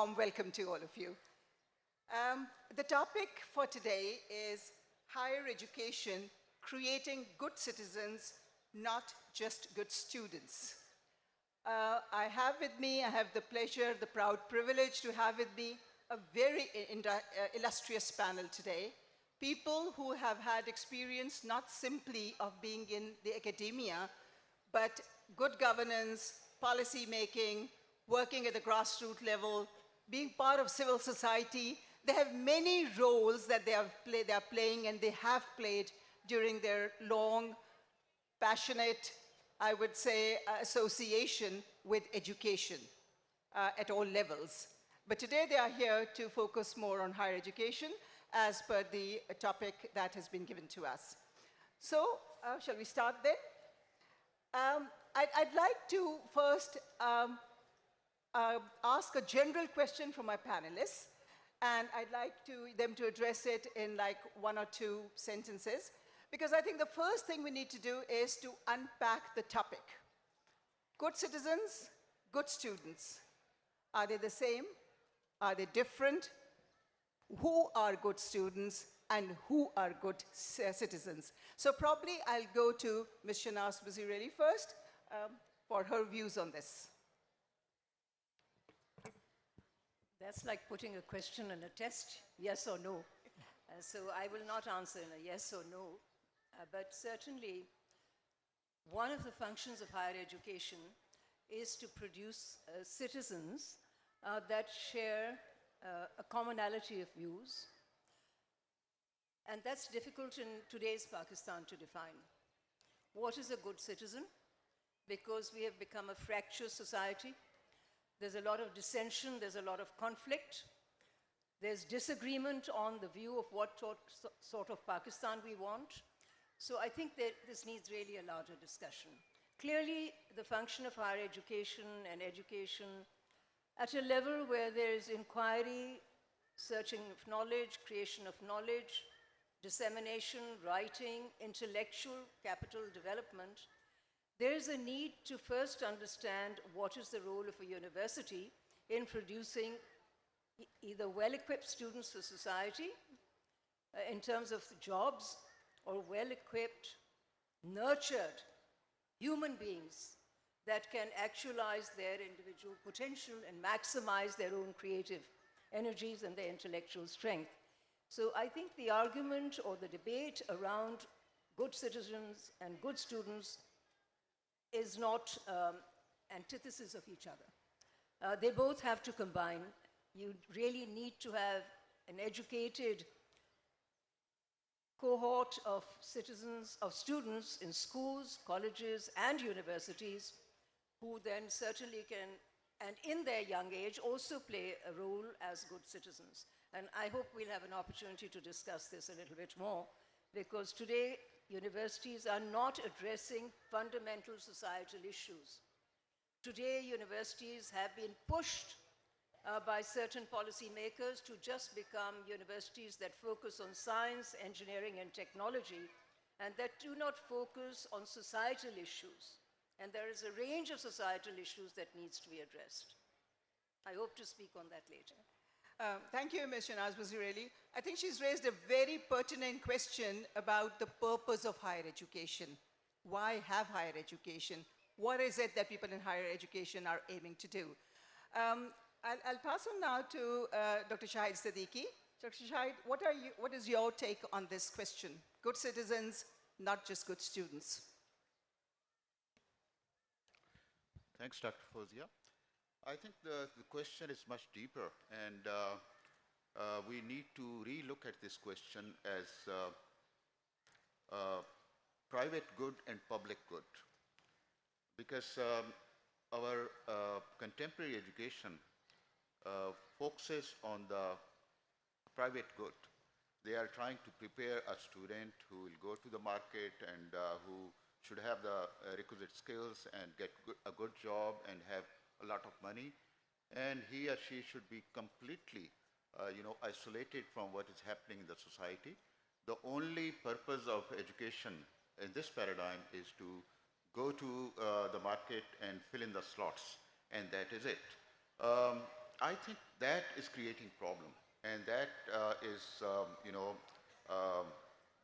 warm welcome to all of you. The topic for today is higher education, creating good citizens, not just good students. I have the pleasure, the proud privilege to have with me a very illustrious panel today. People who have had experience not simply of being in the academia, but good governance, policy making, working at the grassroots level, being part of civil society. They have many roles that they are playing and they have played during their long, passionate, I would say, association with education at all levels. But today they are here to focus more on higher education as per the topic that has been given to us. So, shall we start then? I'd like to first ask a general question from my panelists, and I'd like them to address it in like 1 or 2 sentences, because I think the first thing we need to do is to unpack the topic. Good citizens, good students. Are they the same? Are they different? Who are good students and who are good citizens? So probably I'll go to Ms. Shahnaz first for her views on this. That's like putting a question in a test, yes or no. So I will not answer in a yes or no, but certainly one of the functions of higher education is to produce citizens that share a commonality of views, and that's difficult in today's Pakistan to define. What is a good citizen? Because we have become a fractious society. There's a lot of dissension, there's a lot of conflict. There's disagreement on the view of what sort of Pakistan we want. So I think that this needs really a larger discussion. Clearly, the function of higher education and education at a level where there is inquiry, searching of knowledge, creation of knowledge, dissemination, writing, intellectual capital development, there is a need to first understand what is the role of a university in producing either well-equipped students for society in terms of jobs, or well-equipped, nurtured human beings that can actualize their individual potential and maximize their own creative energies and their intellectual strength. So I think the argument or the debate around good citizens and good students is not antithesis of each other. They both have to combine. You really need to have an educated cohort of citizens, of students in schools, colleges, and universities who then certainly can, and in their young age, also play a role as good citizens. And I hope we'll have an opportunity to discuss this a little bit more, because today universities are not addressing fundamental societal issues. Today, universities have been pushed by certain policymakers to just become universities that focus on science, engineering, and technology, and that do not focus on societal issues. And there is a range of societal issues that needs to be addressed. I hope to speak on that later. Thank you, Ms. Shahnaz Wazir. I think she's raised a very pertinent question about the purpose of higher education. Why have higher education? What is it that people in higher education are aiming to do? I'll pass on now to Dr. Shahid Siddiqui. Dr. Shahid, what is your take on this question? Good citizens, not just good students. Thanks, Dr. Fauzia. I think the question is much deeper, and we need to relook at this question as private good and public good. Because our contemporary education focuses on the private good. They are trying to prepare a student who will go to the market and who should have the requisite skills and get a good job and have a lot of money, and he or she should be completely isolated from what is happening in the society. The only purpose of education in this paradigm is to go to the market and fill in the slots, and that is it. I think that is creating problem, and that is,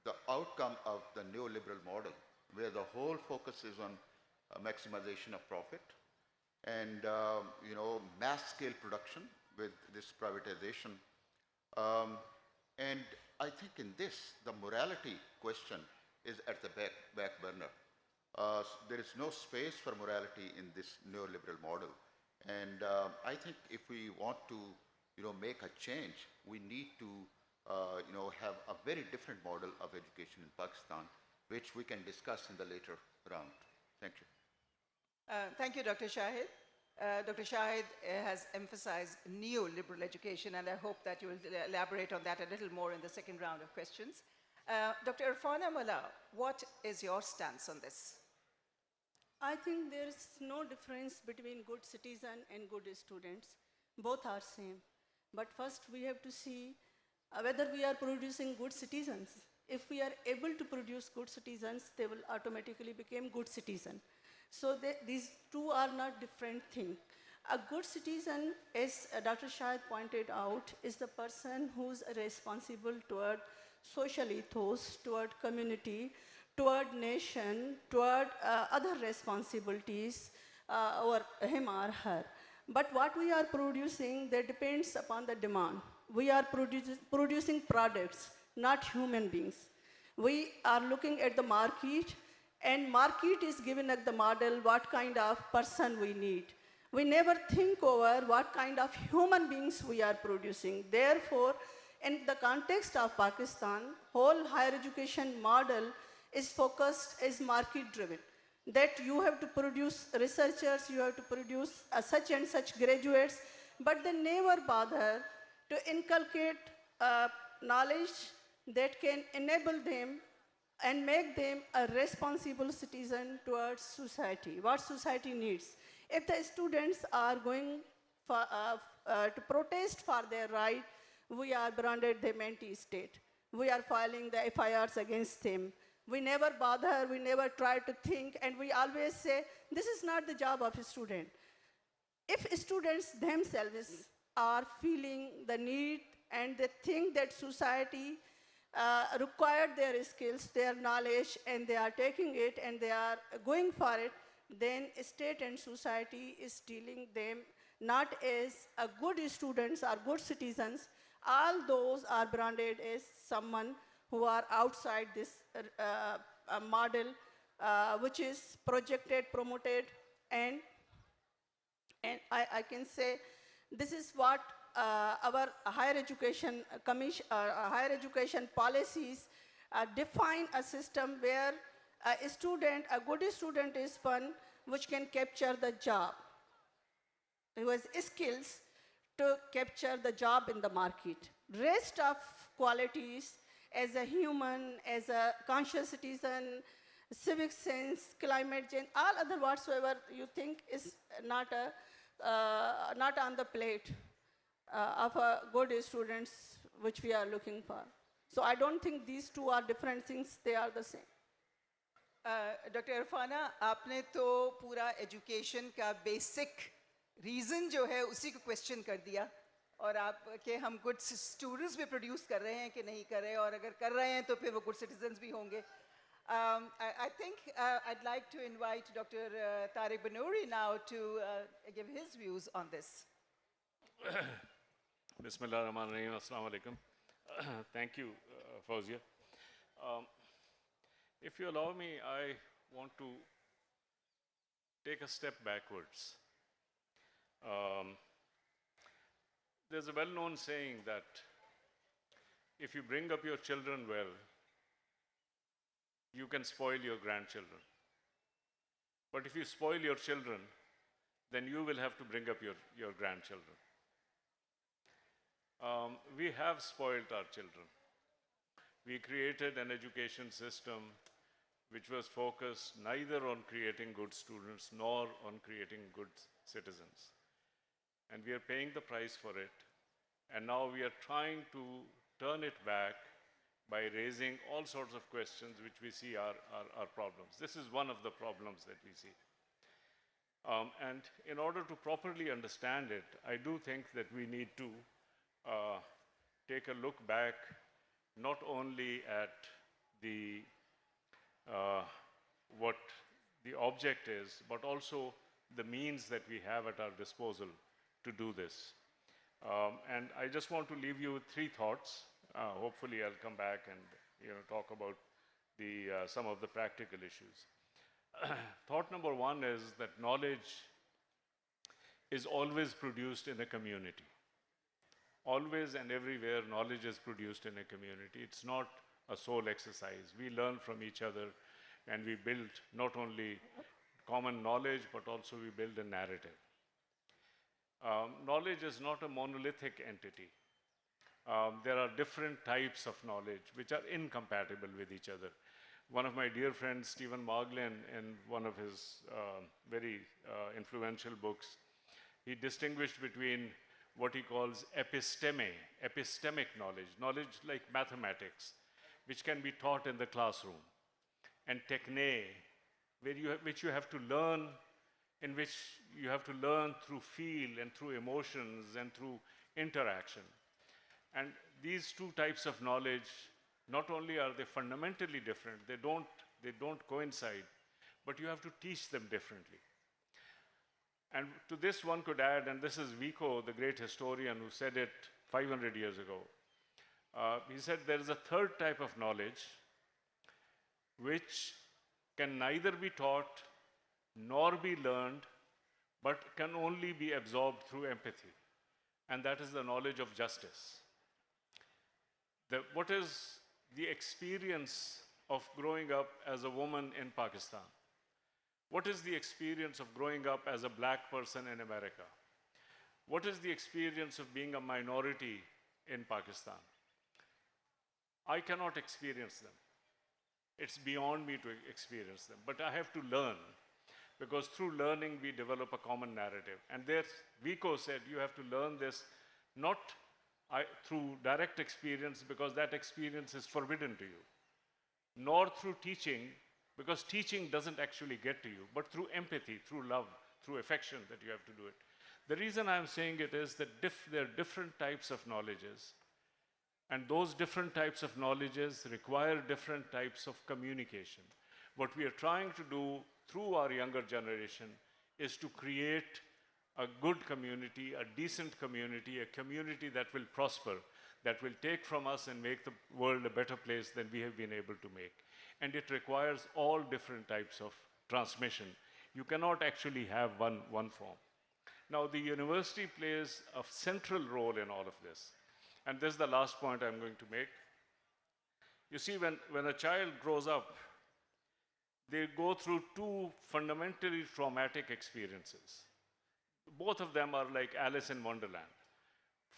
the outcome of the neoliberal model, where the whole focus is on maximization of profit and mass scale production with this privatization. Um, and I think in this, the morality question is at the back burner. There is no space for morality in this neoliberal model. And I think if we want to, make a change, we need to, have a very different model of education in Pakistan, which we can discuss in the later round. Thank you. Thank you, Dr. Shahid. Dr. Shahid has emphasized neoliberal education, and I hope that you will elaborate on that a little more in the second round of questions. Dr. Arfana Mallah, what is your stance on this? I think there is no difference between good citizen and good students. Both are same. But first we have to see whether we are producing good citizens. If we are able to produce good citizens, they will automatically become good citizen. So these two are not different things. A good citizen, as Dr. Shahid pointed out, is the person who's responsible toward social ethos, toward community, toward nation, toward other responsibilities over him or her. But what we are producing, that depends upon the demand. We are producing products, not human beings. We are looking at the market, and market is giving us the model what kind of person we need. We never think over what kind of human beings we are producing. Therefore, in the context of Pakistan, whole higher education model is focused as market driven. That you have to produce researchers, you have to produce such and such graduates, but they never bother to inculcate knowledge that can enable them and make them a responsible citizen towards society, what society needs. If the students are going for, to protest for their right, we are branded them anti-state. We are filing the FIRs against them. We never bother, we never try to think, and we always say, this is not the job of a student. If students themselves are feeling the need and they think that society required their skills, their knowledge, and they are taking it and they are going for it, then state and society is stealing them not as a good students or good citizens. All those are branded as someone who are outside this model, which is projected, promoted, and I can say this is what our higher education commission, higher education policies define a system where a student, a good student is one which can capture the job, who has skills to capture the job in the market. Rest of qualities as a human, as a conscious citizen, civic sense, climate change, all other whatsoever you think is not on the plate of a good students which we are looking for. So I don't think these two are different things, they are the same. Doctor Irfana, आपने तो पूरा education का basic reason जो है उसी को question कर दिया, और आप कि हम गुड स्टूडेंट्स भी प्रोड्यूस कर रहे हैं कि नहीं कर रहे, और अगर कर रहे हैं तो फिर वो गुड सिटीजन्स भी होंगे. I think I'd like to invite Dr. Tariq Banuri now to give his views on this. Bismillah ar-Rahman ar-Rahim. Assalamu alaikum. Thank you, Fauzia. If you allow me, I want to take a step backwards. There's a well-known saying that if you bring up your children well, you can spoil your grandchildren. But if you spoil your children, then you will have to bring up your grandchildren. We have spoiled our children. We created an education system which was focused neither on creating good students nor on creating good citizens. And we are paying the price for it. And now we are trying to turn it back by raising all sorts of questions which we see are problems. This is one of the problems that we see. And in order to properly understand it, I do think that we need to take a look back not only at the what the object is, but also the means that we have at our disposal to do this. And I just want to leave you with three thoughts. Hopefully, I'll come back and talk about some of the practical issues. Thought number one is that knowledge is always produced in a community. Always and everywhere, knowledge is produced in a community. It's not a sole exercise. We learn from each other, and we build not only common knowledge, but also we build a narrative. Knowledge is not a monolithic entity. There are different types of knowledge which are incompatible with each other. One of my dear friends, Stephen Maughlin, in one of his very influential books, he distinguished between what he calls epistemic knowledge like mathematics, which can be taught in the classroom, and techne, which you have to learn, in which you have to learn through feel and through emotions and through interaction. And these two types of knowledge, not only are they fundamentally different, they don't coincide, but you have to teach them differently. And to this one could add, and this is Vico, the great historian, who said it 500 years ago. He said there is a third type of knowledge which can neither be taught nor be learned, but can only be absorbed through empathy. And that is the knowledge of justice. What is the experience of growing up as a woman in Pakistan? What is the experience of growing up as a black person in America? What is the experience of being a minority in Pakistan? I cannot experience them. It's beyond me to experience them, but I have to learn, because through learning we develop a common narrative. And there, Vico said, you have to learn this not through direct experience, because that experience is forbidden to you, nor through teaching, because teaching doesn't actually get to you, but through empathy, through love, through affection that you have to do it. The reason I'm saying it is that there are different types of knowledges, and those different types of knowledges require different types of communication. What we are trying to do through our younger generation is to create a good community, a decent community, a community that will prosper, that will take from us and make the world a better place than we have been able to make. And it requires all different types of transmission. You cannot actually have one form. Now, the university plays a central role in all of this. And this is the last point I'm going to make. You see, when a child grows up, they go through two fundamentally traumatic experiences. Both of them are like Alice in Wonderland.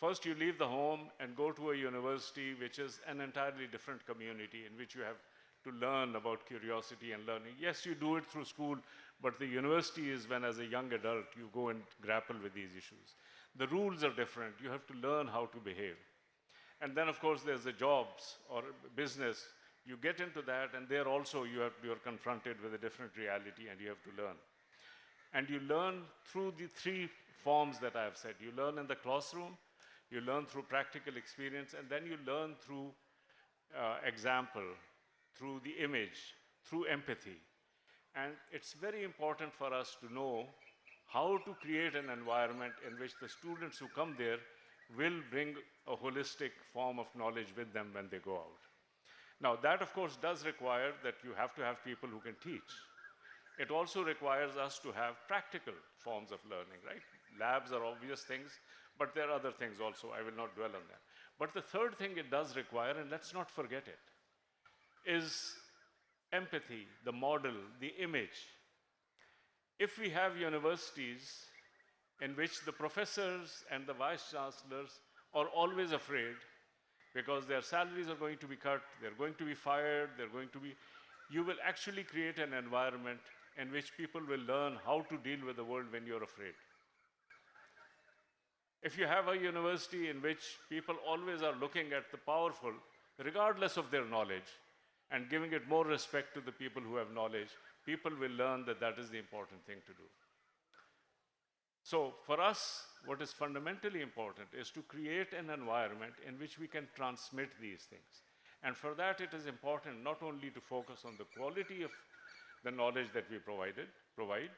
First, you leave the home and go to a university, which is an entirely different community in which you have to learn about curiosity and learning. Yes, you do it through school, but the university is when, as a young adult, you go and grapple with these issues. The rules are different. You have to learn how to behave. And then, of course, there's the jobs or business. You get into that, and there also you're confronted with a different reality, and you have to learn. And you learn through the three forms that I have said. You learn in the classroom, you learn through practical experience, and then you learn through example, through the image, through empathy. And it's very important for us to know how to create an environment in which the students who come there will bring a holistic form of knowledge with them when they go out. Now, that, of course, does require that you have to have people who can teach. It also requires us to have practical forms of learning, right? Labs are obvious things, but there are other things also. I will not dwell on that. But the third thing it does require, and let's not forget it, is empathy, the model, the image. If we have universities in which the professors and the vice chancellors are always afraid because their salaries are going to be cut, they're going to be fired, you will actually create an environment in which people will learn how to deal with the world when you're afraid. If you have a university in which people always are looking at the powerful, regardless of their knowledge, and giving it more respect to the people who have knowledge, people will learn that that is the important thing to do. So for us, what is fundamentally important is to create an environment in which we can transmit these things. And for that, it is important not only to focus on the quality of the knowledge that we provide,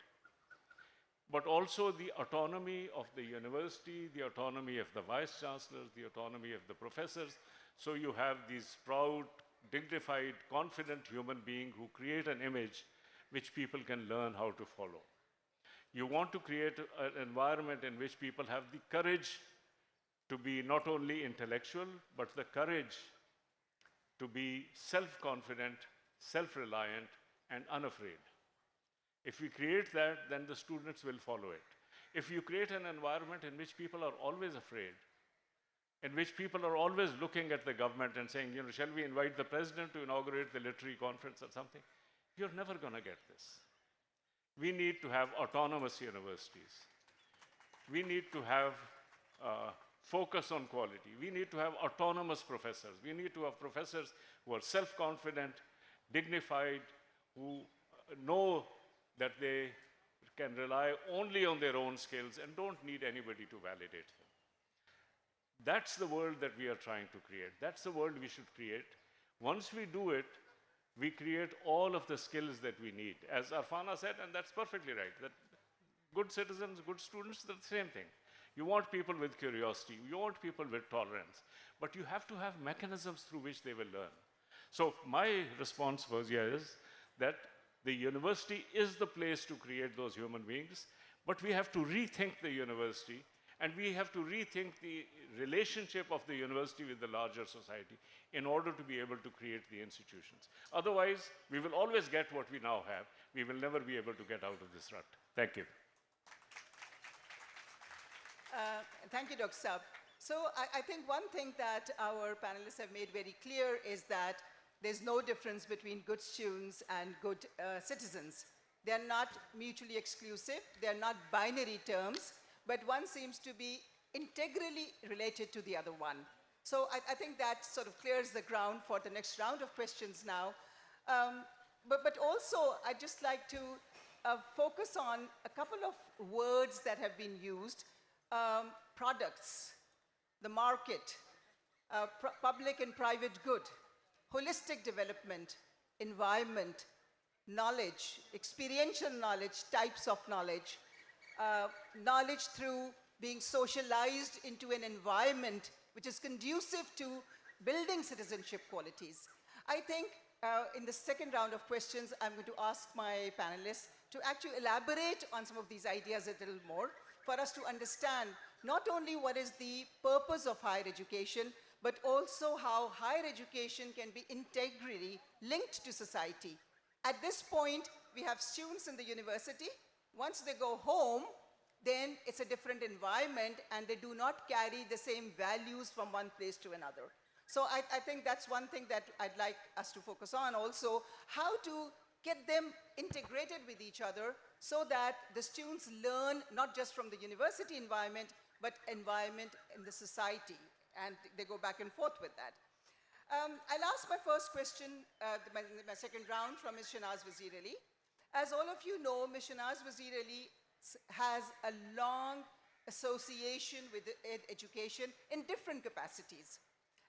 but also the autonomy of the university, the autonomy of the vice chancellors, the autonomy of the professors. So you have these proud, dignified, confident human beings who create an image which people can learn how to follow. You want to create an environment in which people have the courage to be not only intellectual, but the courage to be self-confident, self-reliant, and unafraid. If we create that, then the students will follow it. If you create an environment in which people are always afraid, in which people are always looking at the government and saying, you know, shall we invite the president to inaugurate the literary conference or something? You're never going to get this. We need to have autonomous universities. We need to have focus on quality. We need to have autonomous professors. We need to have professors who are self-confident, dignified, who know that they can rely only on their own skills and don't need anybody to validate them. That's the world that we are trying to create. That's the world we should create. Once we do it, we create all of the skills that we need. As Arfana said, and that's perfectly right, that good citizens, good students, they're the same thing. You want people with curiosity, you want people with tolerance, but you have to have mechanisms through which they will learn. So my response, Fauzia, is that the university is the place to create those human beings, but we have to rethink the university, and we have to rethink the relationship of the university with the larger society in order to be able to create the institutions. Otherwise, we will always get what we now have. We will never be able to get out of this rut. Thank you. Thank you, Dr. Saab. So I think one thing that our panelists have made very clear is that there's no difference between good students and good citizens. They're not mutually exclusive. They're not binary terms, but one seems to be integrally related to the other one. So I think that sort of clears the ground for the next round of questions now. But also, I'd just like to focus on a couple of words that have been used. Products, the market, public and private good, holistic development, environment, knowledge, experiential knowledge, types of knowledge, knowledge through being socialized into an environment which is conducive to building citizenship qualities. I think in the second round of questions, I'm going to ask my panelists to actually elaborate on some of these ideas a little more for us to understand not only what is the purpose of higher education, but also how higher education can be integrally linked to society. At this point, we have students in the university. Once they go home, then it's a different environment and they do not carry the same values from one place to another. So I think that's one thing that I'd like us to focus on also, how to get them integrated with each other so that the students learn not just from the university environment, but environment in the society, and they go back and forth with that. I'll ask my first question, my second round, from Ms. Shahnaz Wazir Ali. As all of you know, Ms. Shahnaz Wazir Ali has a long association with education in different capacities.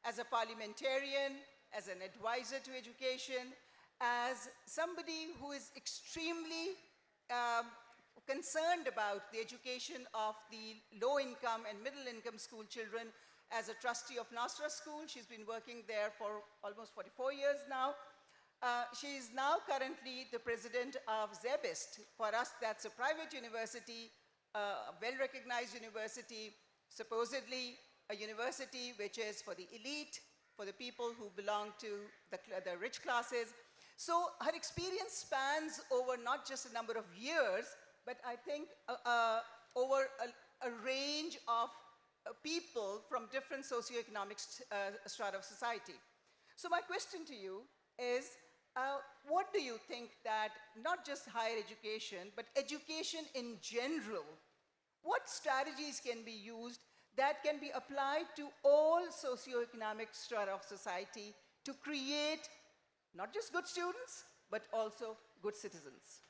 As a parliamentarian, as an advisor to education, as somebody who is extremely concerned about the education of the low-income and middle-income school children. As a trustee of Nasra School, she's been working there for almost 44 years now. She is now currently the president of ZEBIST. For us, that's a private university, a well-recognized university, supposedly a university which is for the elite, for the people who belong to the rich classes. So her experience spans over not just a number of years, but I think over a range of people from different socioeconomic strata of society. So my question to you is, what do you think that not just higher education, but education in general, what strategies can be used that can be applied to all socioeconomic strata of society to create not just good students, but also good citizens?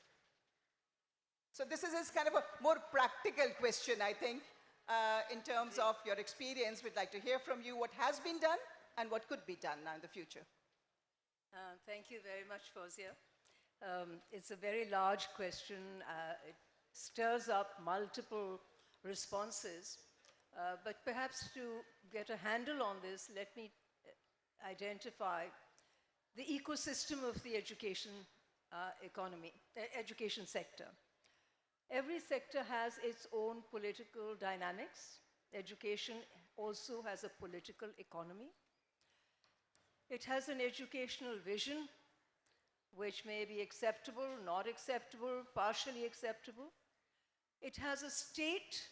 So this is kind of a more practical question, I think, in terms of your experience. We'd like to hear from you what has been done and what could be done now in the future. Thank you very much, Fauzia. It's a very large question. It stirs up multiple responses. But perhaps to get a handle on this, let me identify the ecosystem of the education economy, education sector. Every sector has its own political dynamics. Education also has a political economy. It has an educational vision, which may be acceptable, not acceptable, partially acceptable. It has a state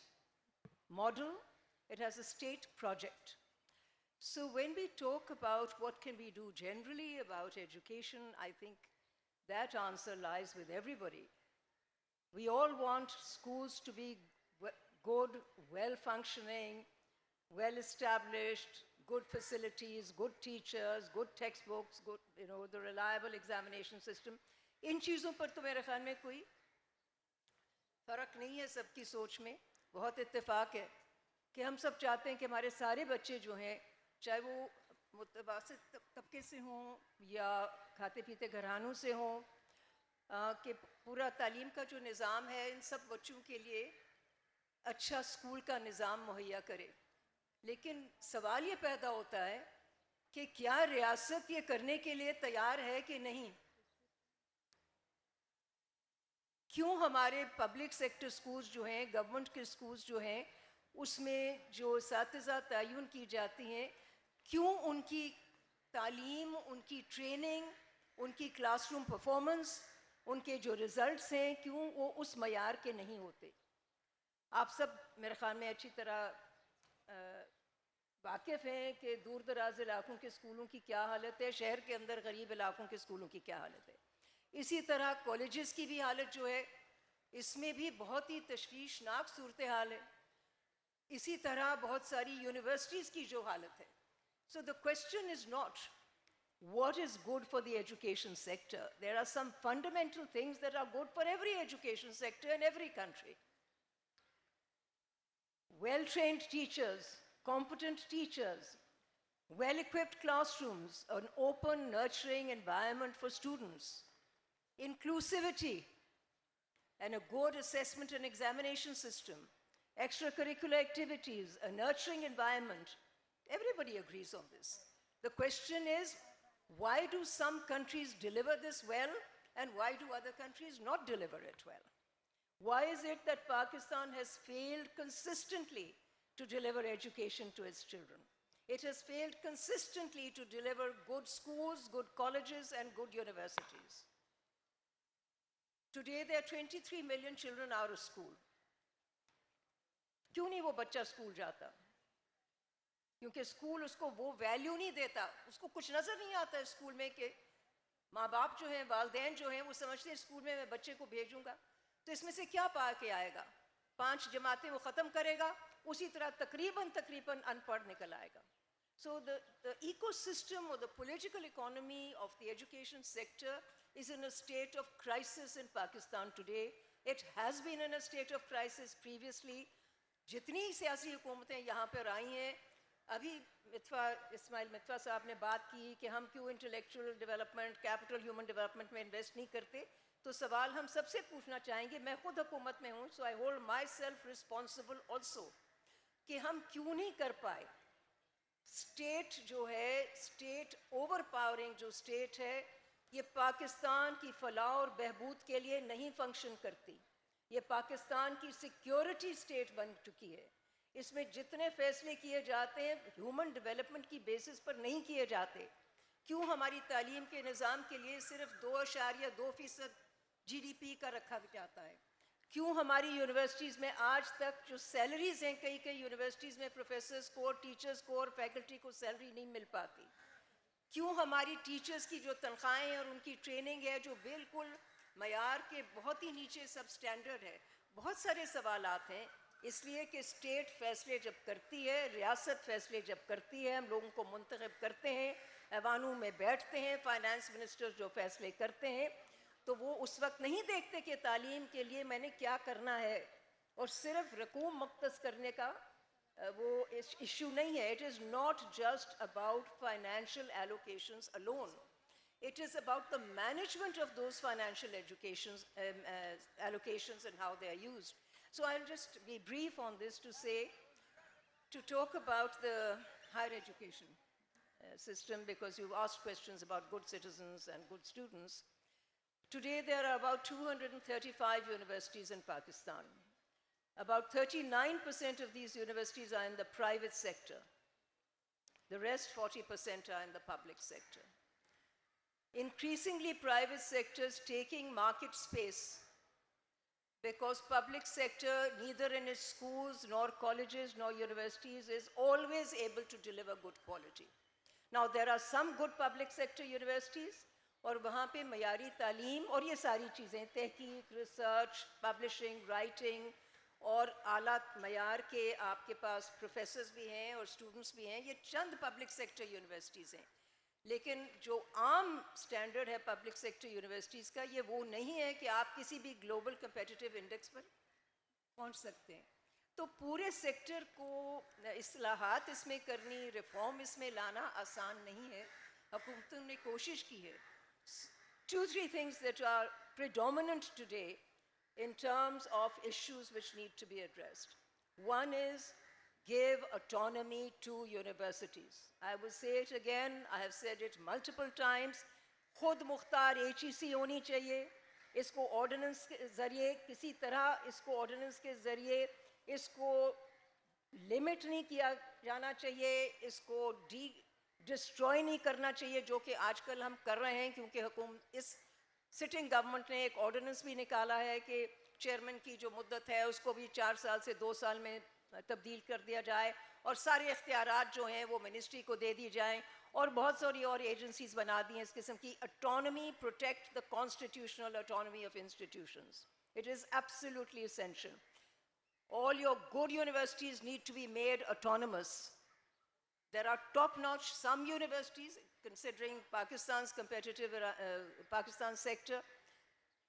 model. It has a state project. So when we talk about what can we do generally about education, I think that answer lies with everybody. We all want schools to be good, well-functioning, well-established, good facilities, good teachers, good textbooks, good, the reliable examination system. In चीज़ों पर तो मेरे ख्याल में कोई फर्क नहीं है सबकी सोच में. बहुत इत्तेफाक है कि हम सब चाहते हैं कि हमारे सारे बच्चे जो हैं, चाहे वो मुतवस्सित तबके से हों या खाते पीते घरानों से हों, कि पूरा तालीम का जो निज़ाम है इन सब बच्चों के लिए अच्छा स्कूल का निज़ाम मुहैया करे. लेकिन सवाल ये पैदा होता है कि क्या रियासत ये करने के लिए तैयार है कि नहीं. क्यों हमारे पब्लिक सेक्टर स्कूल्स जो हैं, गवर्नमेंट के स्कूल्स जो हैं, उसमें जो असातिज़ा तयन की जाती हैं, क्यों उनकी तालीम, उनकी ट्रेनिंग, उनकी क्लासरूम परफॉर्मेंस, उनके जो रिज़ल्ट्स हैं, क्यों वो उस मयार के नहीं होते. आप सब मेरे ख्याल में अच्छी तरह वाकिफ़ हैं कि दूर दराज इलाकों के स्कूलों की क्या हालत है, शहर के अंदर गरीब इलाकों के स्कूलों की क्या हालत है. इसी तरह कॉलेजेस की भी हालत जो है, इसमें भी बहुत ही तशवीशनाक सूरत हाल है. इसी तरह बहुत सारी यूनिवर्सिटीज़ की जो हालत है. So the question is not what is good for the education sector. There are some fundamental things that are good for every education sector in every country. Well-trained teachers, competent teachers, well-equipped classrooms, an open, nurturing environment for students, inclusivity, and a good assessment and examination system, extracurricular activities, a nurturing environment. Everybody agrees on this. The question is, why do some countries deliver this well and why do other countries not deliver it well? Why is it that Pakistan has failed consistently to deliver education to its children? It has failed consistently to deliver good schools, good colleges, and good universities. Today, there are 23 million children out of school. क्यों नहीं वो बच्चा school जाता? क्योंकि school उसको वो value नहीं देता. उसको कुछ नज़र नहीं आता है स्कूल में कि माँ बाप जो हैं, वालिदैन जो हैं, वो समझते हैं स्कूल में मैं बच्चे को भेजूंगा तो इसमें से क्या पा के आएगा. 5 जमातें वो ख़त्म करेगा, उसी तरह तकरीबन अनपढ़ निकल आएगा. So the ecosystem or the political economy of the education sector is in a state of crisis in Pakistan today. It has been in a state of crisis previously. जितनी सियासी हुकूमतें यहाँ पर आई हैं, अभी इस्माइल मित्वा साहब ने बात की कि हम क्यों intellectual development, capital human development में इन्वेस्ट नहीं करते. तो सवाल हम सबसे पूछना चाहेंगे, मैं खुद हुकूमत में हूँ, so I hold myself responsible also, कि हम क्यों नहीं कर पाए. स्टेट जो है, स्टेट ओवर पावरिंग जो स्टेट है, ये पाकिस्तान की फलाह और बहबूद के लिए नहीं फंक्शन करती. ये पाकिस्तान की सिक्योरिटी स्टेट बन चुकी है. इसमें जितने फैसले किए जाते हैं ह्यूमन डेवलपमेंट की बेसिस पर नहीं किए जाते. क्यों हमारी तालीम के निज़ाम के लिए सिर्फ 2.2% GDP का रखा जाता है? क्यों हमारी यूनिवर्सिटीज़ में आज तक जो सैलरीज़ हैं, कई यूनिवर्सिटीज़ में प्रोफेसर्स को, टीचर्स को और फैकल्टी को सैलरी नहीं मिल पाती? क्यों हमारी टीचर्स की जो तनख्वाहें हैं और उनकी ट्रेनिंग है जो बिल्कुल मयार के बहुत ही नीचे सब स्टैंडर्ड है? बहुत सारे सवालात हैं. इसलिए कि स्टेट फैसले जब करती है, रियासत फैसले जब करती है, हम लोगों को मुंतखब करते हैं, ऐवानों में बैठते हैं, फाइनेंस मिनिस्टर्स जो फैसले करते हैं, تو وہ اس وقت نہیں دیکھتے کہ تعلیم کے لیے میں نے کیا کرنا ہے, اور صرف رقوم مختص کرنے کا وہ ایشو نہیں ہے. It is not just about financial allocations alone. It is about the management of those financial allocations and how they are used. So I'll just be brief on this to talk about the higher education system, because you've asked questions about good citizens and good students. Today there are about 235 universities in Pakistan. About 39% of these universities are in the private sector. The rest 40% are in the public sector. Increasingly private sectors taking market space, because public sector, neither in its schools nor colleges nor universities, is always able to deliver good quality. Now there are some good public sector universities, اور وہاں پہ معیاری تعلیم اور یہ ساری چیزیں, تحقیق, ریسرچ, پبلشنگ, رائٹنگ, اور اعلیٰ معیار کے آپ کے پاس پروفیسرز بھی ہیں اور اسٹوڈنٹس بھی ہیں. یہ چند پبلک سیکٹر یونیورسٹیز ہیں, لیکن جو عام سٹینڈرڈ ہے پبلک سیکٹر یونیورسٹیز کا, یہ وہ نہیں ہے کہ آپ کسی بھی گلوبل کمپیٹیٹیو انڈیکس پر پہنچ سکتے ہیں. تو پورے سیکٹر کو اصلاحات اس میں کرنی, ریفارم اس میں لانا آسان نہیں ہے. حکومتوں نے کوشش کی ہے. 2-3 things that are predominant today in terms of issues which need to be addressed. One is give autonomy to universities. I will say it again, I have said it multiple times. خود مختار HEC ہونی چاہیے. اس کو ordinance کے ذریعے کسی طرح اس کو ordinance کے ذریعے اس کو لمٹ نہیں کیا جانا چاہیے, اس کو ڈسٹروائے نہیں کرنا چاہیے, جو کہ آج کل ہم کر رہے ہیں, کیونکہ حکومت اس سٹنگ گورنمنٹ نے ایک آرڈیننس بھی نکالا ہے کہ چیئرمین کی جو مدت ہے اس کو بھی 4 سال سے 2 سال میں تبدیل کر دیا جائے, اور سارے اختیارات جو ہیں وہ منسٹری کو دے دی جائیں, اور بہت ساری اور ایجنسیز بنا دی ہیں اس قسم کی. Autonomy, protect the constitutional autonomy of institutions. It is absolutely essential. All your good universities need to be made autonomous. There are top-notch some universities, considering Pakistan's competitive Pakistan sector.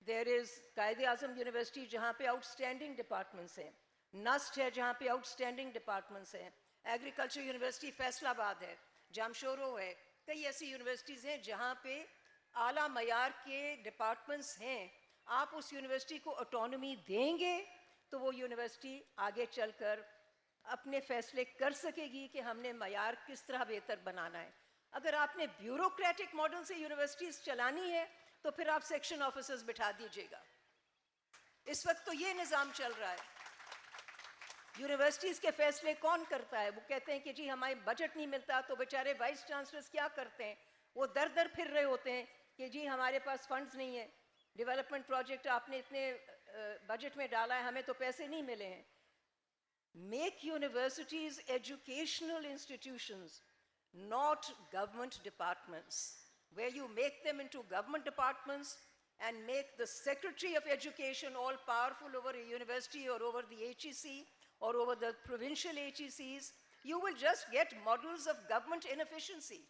There is Quaid-e-Azam University, جہاں پہ outstanding departments ہیں. NUST ہے جہاں پہ outstanding departments ہیں. Agriculture University Faisal آباد ہے, جامشورو ہے. کئی ایسی یونیورسٹیز ہیں جہاں پہ اعلیٰ معیار کے ڈپارٹمنٹس ہیں. آپ اس یونیورسٹی کو اٹانومی دیں گے تو وہ یونیورسٹی آگے چل کر اپنے فیصلے کر سکے گی کہ ہم نے معیار کس طرح بہتر بنانا ہے. اگر آپ نے بیوروکریٹک ماڈل سے یونیورسٹیز چلانی ہے تو پھر آپ سیکشن آفیسرز بٹھا دیجیے گا. اس وقت تو یہ نظام چل رہا ہے. یونیورسٹیز کے فیصلے کون کرتا ہے؟ وہ کہتے ہیں کہ جی ہمیں بجٹ نہیں ملتا, تو بیچارے وائس چانسلرز کیا کرتے ہیں, وہ در در پھر رہے ہوتے ہیں کہ جی ہمارے پاس فنڈز نہیں ہیں, ڈیولپمنٹ پروجیکٹ آپ نے اتنے بجٹ میں ڈالا ہے, ہمیں تو پیسے نہیں ملے ہیں. Make universities educational institutions, not government departments, where you make them into government departments and make the Secretary of Education all powerful over a university or over the HEC or over the provincial HECs. You will just get models of government inefficiency.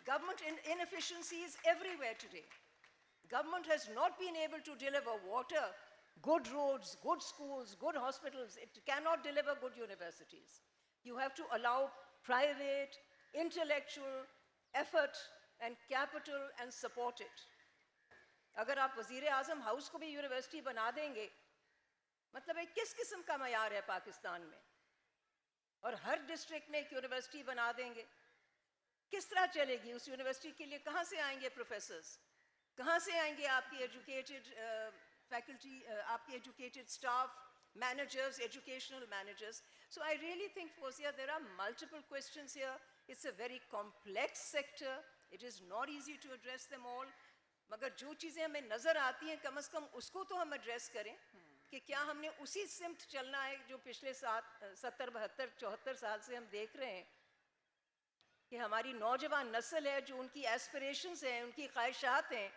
Government inefficiency is everywhere today. Government has not been able to deliver water, good roads, good schools, good hospitals. It cannot deliver good universities. You have to allow private, intellectual effort and capital and support it. اگر آپ وزیر اعظم house کو بھی university بنا دیں گے, مطلب ہے کس قسم کا معیار ہے پاکستان میں, اور ہر ڈسٹرکٹ میں ایک یونیورسٹی بنا دیں گے, کس طرح چلے گی؟ اس یونیورسٹی کے لیے کہاں سے آئیں گے پروفیسرز, کہاں سے آئیں گے آپ کی ایجوکیٹڈ faculty, آپ کے educated staff, managers, educational managers. So I really think, Fauzia, there are multiple questions here. It's a very complex sector. It is not easy to address them all. مگر جو چیزیں ہمیں نظر آتی ہیں کم از کم اس کو تو ہم ایڈریس کریں کہ کیا ہم نے اسی سمت چلنا ہے جو پچھلے 70, 72, 74 سال سے ہم دیکھ رہے ہیں کہ ہماری نوجوان نسل ہے جو ان کی ایسپریشنز ہیں, ان کی خواہشات ہیں,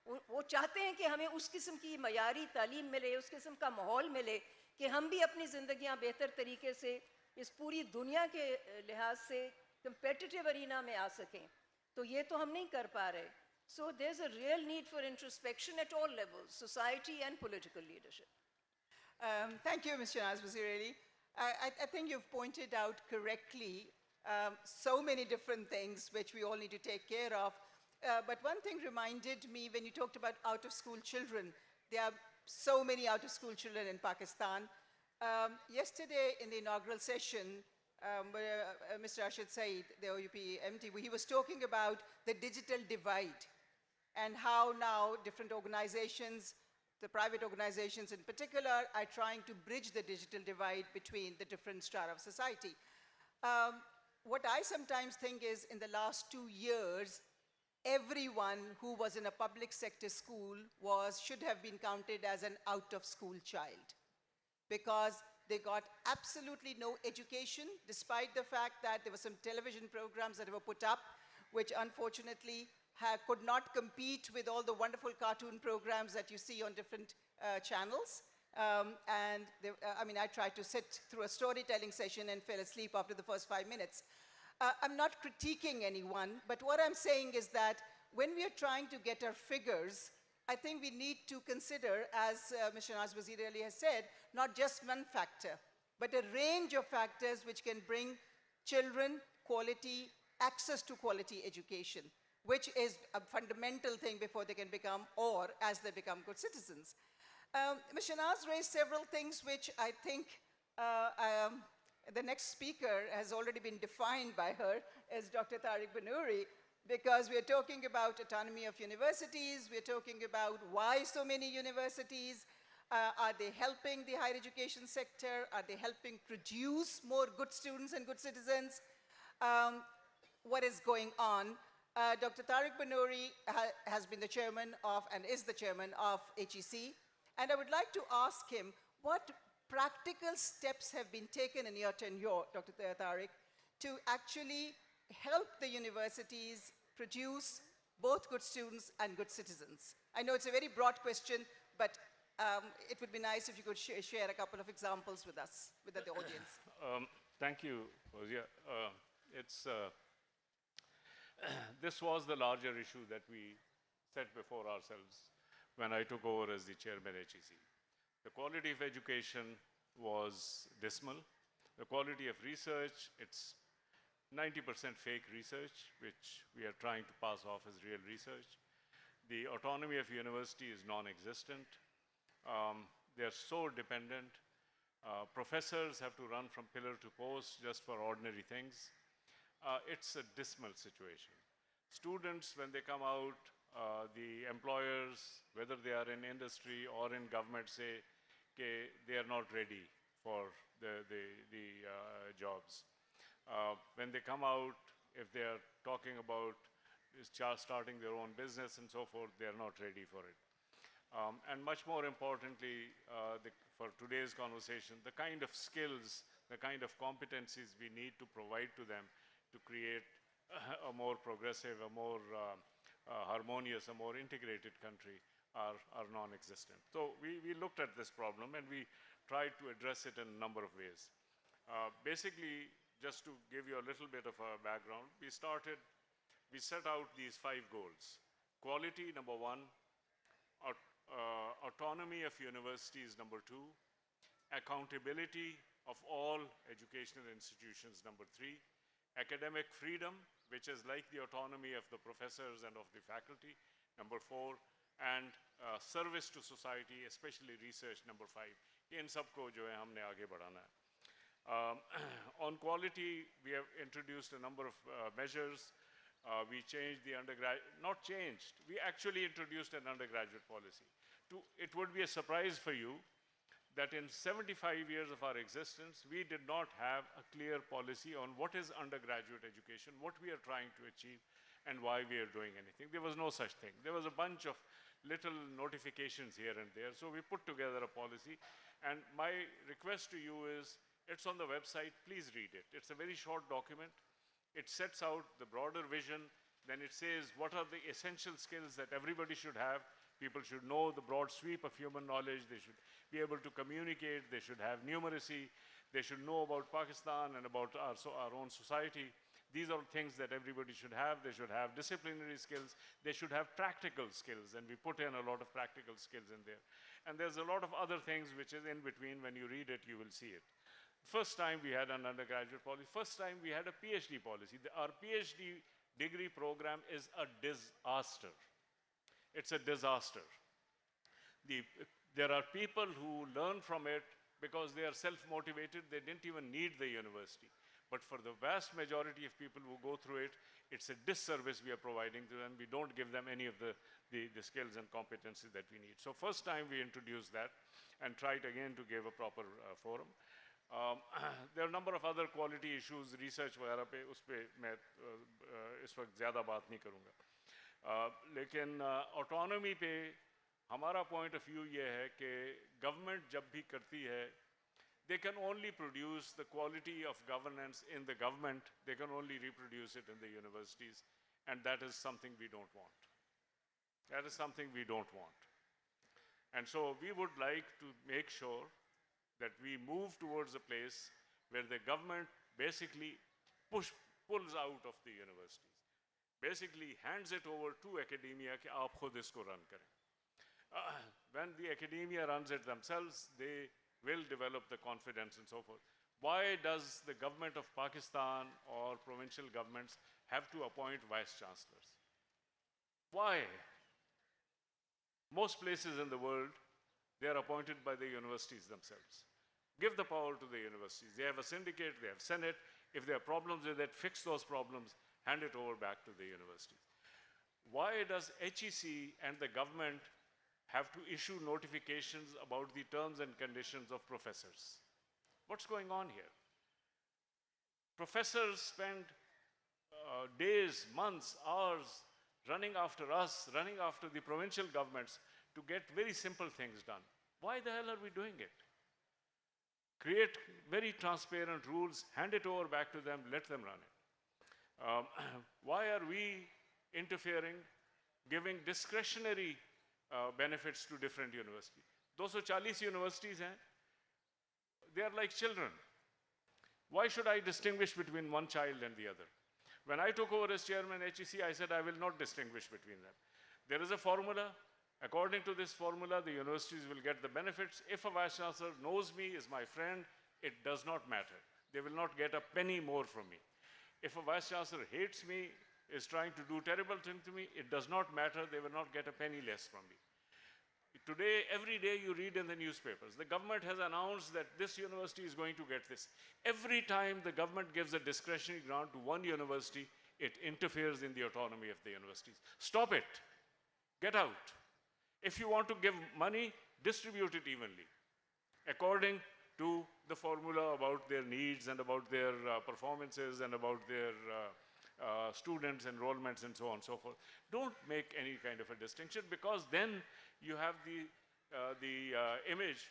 وہ چاہتے ہیں کہ ہمیں اس قسم کی معیاری تعلیم ملے, اس قسم کا ماحول ملے کہ ہم بھی اپنی زندگیاں بہتر طریقے سے اس پوری دنیا کے لحاظ سے کمپیٹیٹیو ارینا میں آ سکیں. تو یہ تو ہم نہیں کر پا رہے. So there's a real need for introspection at all levels, society and political leadership. Thank you, Ms. Shahnaz Wazir. I think you've pointed out correctly so many different things which we all need to take care of. But one thing reminded me when you talked about out-of-school children. There are so many out-of-school children in Pakistan. Yesterday in the inaugural session, where, Mr. Rashid Saeed, the OUP MD, he was talking about the digital divide and how now different organizations, the private organizations in particular, are trying to bridge the digital divide between the different strata of society. What I sometimes think is in the last 2 years, everyone who was in a public sector school should have been counted as an out-of-school child, because they got absolutely no education, despite the fact that there were some television programs that were put up, which unfortunately could not compete with all the wonderful cartoon programs that you see on different channels. I tried to sit through a storytelling session and fell asleep after the first 5 minutes. I'm not critiquing anyone, but what I'm saying is that when we are trying to get our figures, I think we need to consider, as Ms. Shahnaz Wazir earlier has said, not just one factor, but a range of factors which can bring children access to quality education, which is a fundamental thing before they can become, or as they become, good citizens. Ms. Shahnaz raised several things which I think the next speaker has already been defined by her as Dr. Tariq Banuri, because we are talking about autonomy of universities, we are talking about why so many universities, are they helping the higher education sector, are they helping produce more good students and good citizens? What is going on? Dr. Tariq Banuri has been the chairman of, and is the chairman of HEC, and I would like to ask him what practical steps have been taken in your tenure, Dr. Tariq, to actually help the universities produce both good students and good citizens? I know it's a very broad question, but it would be nice if you could share a couple of examples with us, with the audience. Thank you, Fauzia. This was the larger issue that we set before ourselves when I took over as the chairman HEC. The quality of education was dismal. The quality of research, it's 90% fake research, which we are trying to pass off as real research. The autonomy of university is non-existent. They're so dependent. Professors have to run from pillar to post just for ordinary things. It's a dismal situation. Students, when they come out, the employers, whether they are in industry or in government, say, okay, they are not ready for the jobs. When they come out, if they are talking about starting their own business and so forth, they are not ready for it. And much more importantly, for today's conversation, the kind of skills, the kind of competencies we need to provide to them to create a more progressive, a more harmonious, a more integrated country are non-existent. So we looked at this problem and we tried to address it in a number of ways. Basically, just to give you a little bit of a background, we set out these 5 goals. Quality, number 1. Autonomy of universities, number 2. Accountability of all educational institutions, number 3. Academic freedom, which is like the autonomy of the professors and of the faculty, number 4. And service to society, especially research, number 5. In sabko jo hai humne aage badhana hai. On quality, we have introduced a number of measures. We changed the we actually introduced an undergraduate policy. It would be a surprise for you that in 75 years of our existence, we did not have a clear policy on what is undergraduate education, what we are trying to achieve, and why we are doing anything. There was no such thing. There was a bunch of little notifications here and there. So we put together a policy. And my request to you is, it's on the website, please read it. It's a very short document. It sets out the broader vision. Then it says, what are the essential skills that everybody should have? People should know the broad sweep of human knowledge. They should be able to communicate. They should have numeracy. They should know about Pakistan and about our own society. These are things that everybody should have. They should have disciplinary skills. They should have practical skills, and we put in a lot of practical skills in there. And there's a lot of other things which is in between. When you read it, you will see it. First time we had an undergraduate policy. First time we had a PhD policy. Our PhD degree program is a disaster. It's a disaster. There are people who learn from it because they are self-motivated. They didn't even need the university. But for the vast majority of people who go through it, it's a disservice we are providing to them. We don't give them any of the skills and competencies that we need. So first time we introduced that and tried again to give a proper forum. There are a number of other quality issues, research वगैरह पे उस पे मैं इस वक्त ज़्यादा बात नहीं करूँगा. लेकिन autonomy पे हमारा point of view ये है कि government जब भी करती है, they can only produce the quality of governance in the government. They can only reproduce it in the universities, and that is something we don't want. That is something we don't want. And so we would like to make sure that we move towards a place where the government basically pulls out of the universities, basically hands it over to academia कि आप खुद इसको run करें. When the academia runs it themselves, they will develop the confidence and so forth. Why does the government of Pakistan or provincial governments have to appoint vice chancellors? Why? Most places in the world, they are appointed by the universities themselves. Give the power to the universities. They have a syndicate, they have senate. If there are problems with it, fix those problems, hand it over back to the universities. Why does HEC and the government have to issue notifications about the terms and conditions of professors? What's going on here? Professors spend days, months, hours running after us, running after the provincial governments to get very simple things done. Why the hell are we doing it? Create very transparent rules, hand it over back to them, let them run it. Why are we interfering, giving discretionary benefits to different universities? 240 universities hain. They are like children. Why should I distinguish between one child and the other? When I took over as chairman HEC, I said I will not distinguish between them. There is a formula. According to this formula, the universities will get the benefits. If a vice chancellor knows me, is my friend, it does not matter. They will not get a penny more from me. If a vice chancellor hates me, is trying to do terrible things to me, it does not matter. They will not get a penny less from me. Today, every day you read in the newspapers, the government has announced that this university is going to get this. Every time the government gives a discretionary grant to one university, it interferes in the autonomy of the universities. Stop it. Get out. If you want to give money, distribute it evenly, according to the formula about their needs and about their performances and about their students' enrollments and so on and so forth. Don't make any kind of a distinction, because then you have the image,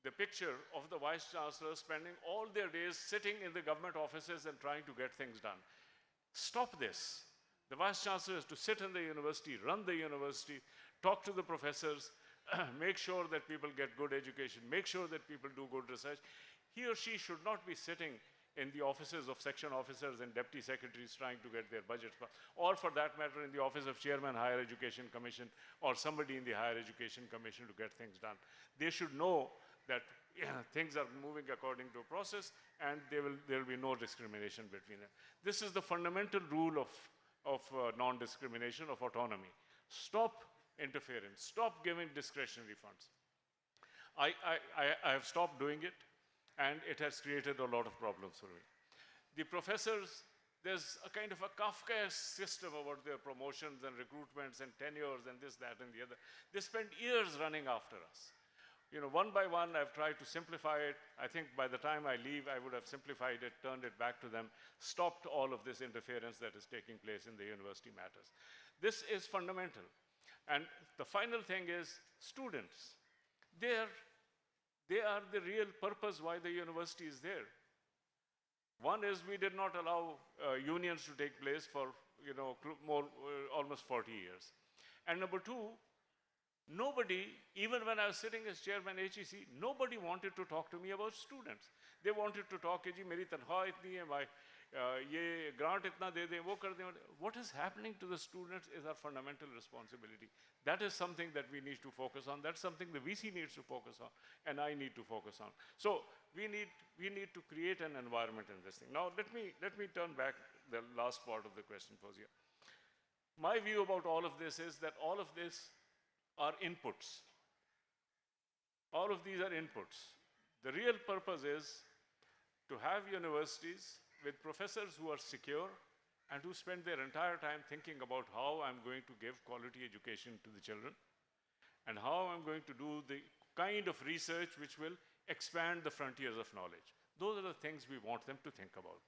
the picture of the vice chancellor spending all their days sitting in the government offices and trying to get things done. Stop this. The vice chancellor is to sit in the university, run the university, talk to the professors, make sure that people get good education, make sure that people do good research. He or she should not be sitting in the offices of section officers and deputy secretaries trying to get their budgets, or for that matter in the office of chairman Higher Education Commission or somebody in the Higher Education Commission to get things done. They should know that things are moving according to a process, and there will be no discrimination between them. This is the fundamental rule of non-discrimination, of autonomy. Stop interference. Stop giving discretionary funds. I have stopped doing it, and it has created a lot of problems for me. The professors, there's a kind of a Kafkaesque system about their promotions and recruitments and tenures and this, that, and the other. They spend years running after us. You know, one by one, I've tried to simplify it. I think by the time I leave, I would have simplified it, turned it back to them, stopped all of this interference that is taking place in the university matters. This is fundamental. And the final thing is students. They are the real purpose why the university is there. One is we did not allow unions to take place for almost 40 years. And number two, nobody, even when I was sitting as chairman HEC, nobody wanted to talk to me about students. They wanted to talk, ji, meri tankhwah itni hai, ये grant इतना दे दें, वो कर दें. What is happening to the students is our fundamental responsibility. That is something that we need to focus on. That's something the VC needs to focus on, and I need to focus on. So we need to create an environment in this thing. Now let me turn back the last part of the question, Fauzia. My view about all of this is that all of this are inputs. All of these are inputs. The real purpose is to have universities with professors who are secure and who spend their entire time thinking about how I'm going to give quality education to the children and how I'm going to do the kind of research which will expand the frontiers of knowledge. Those are the things we want them to think about.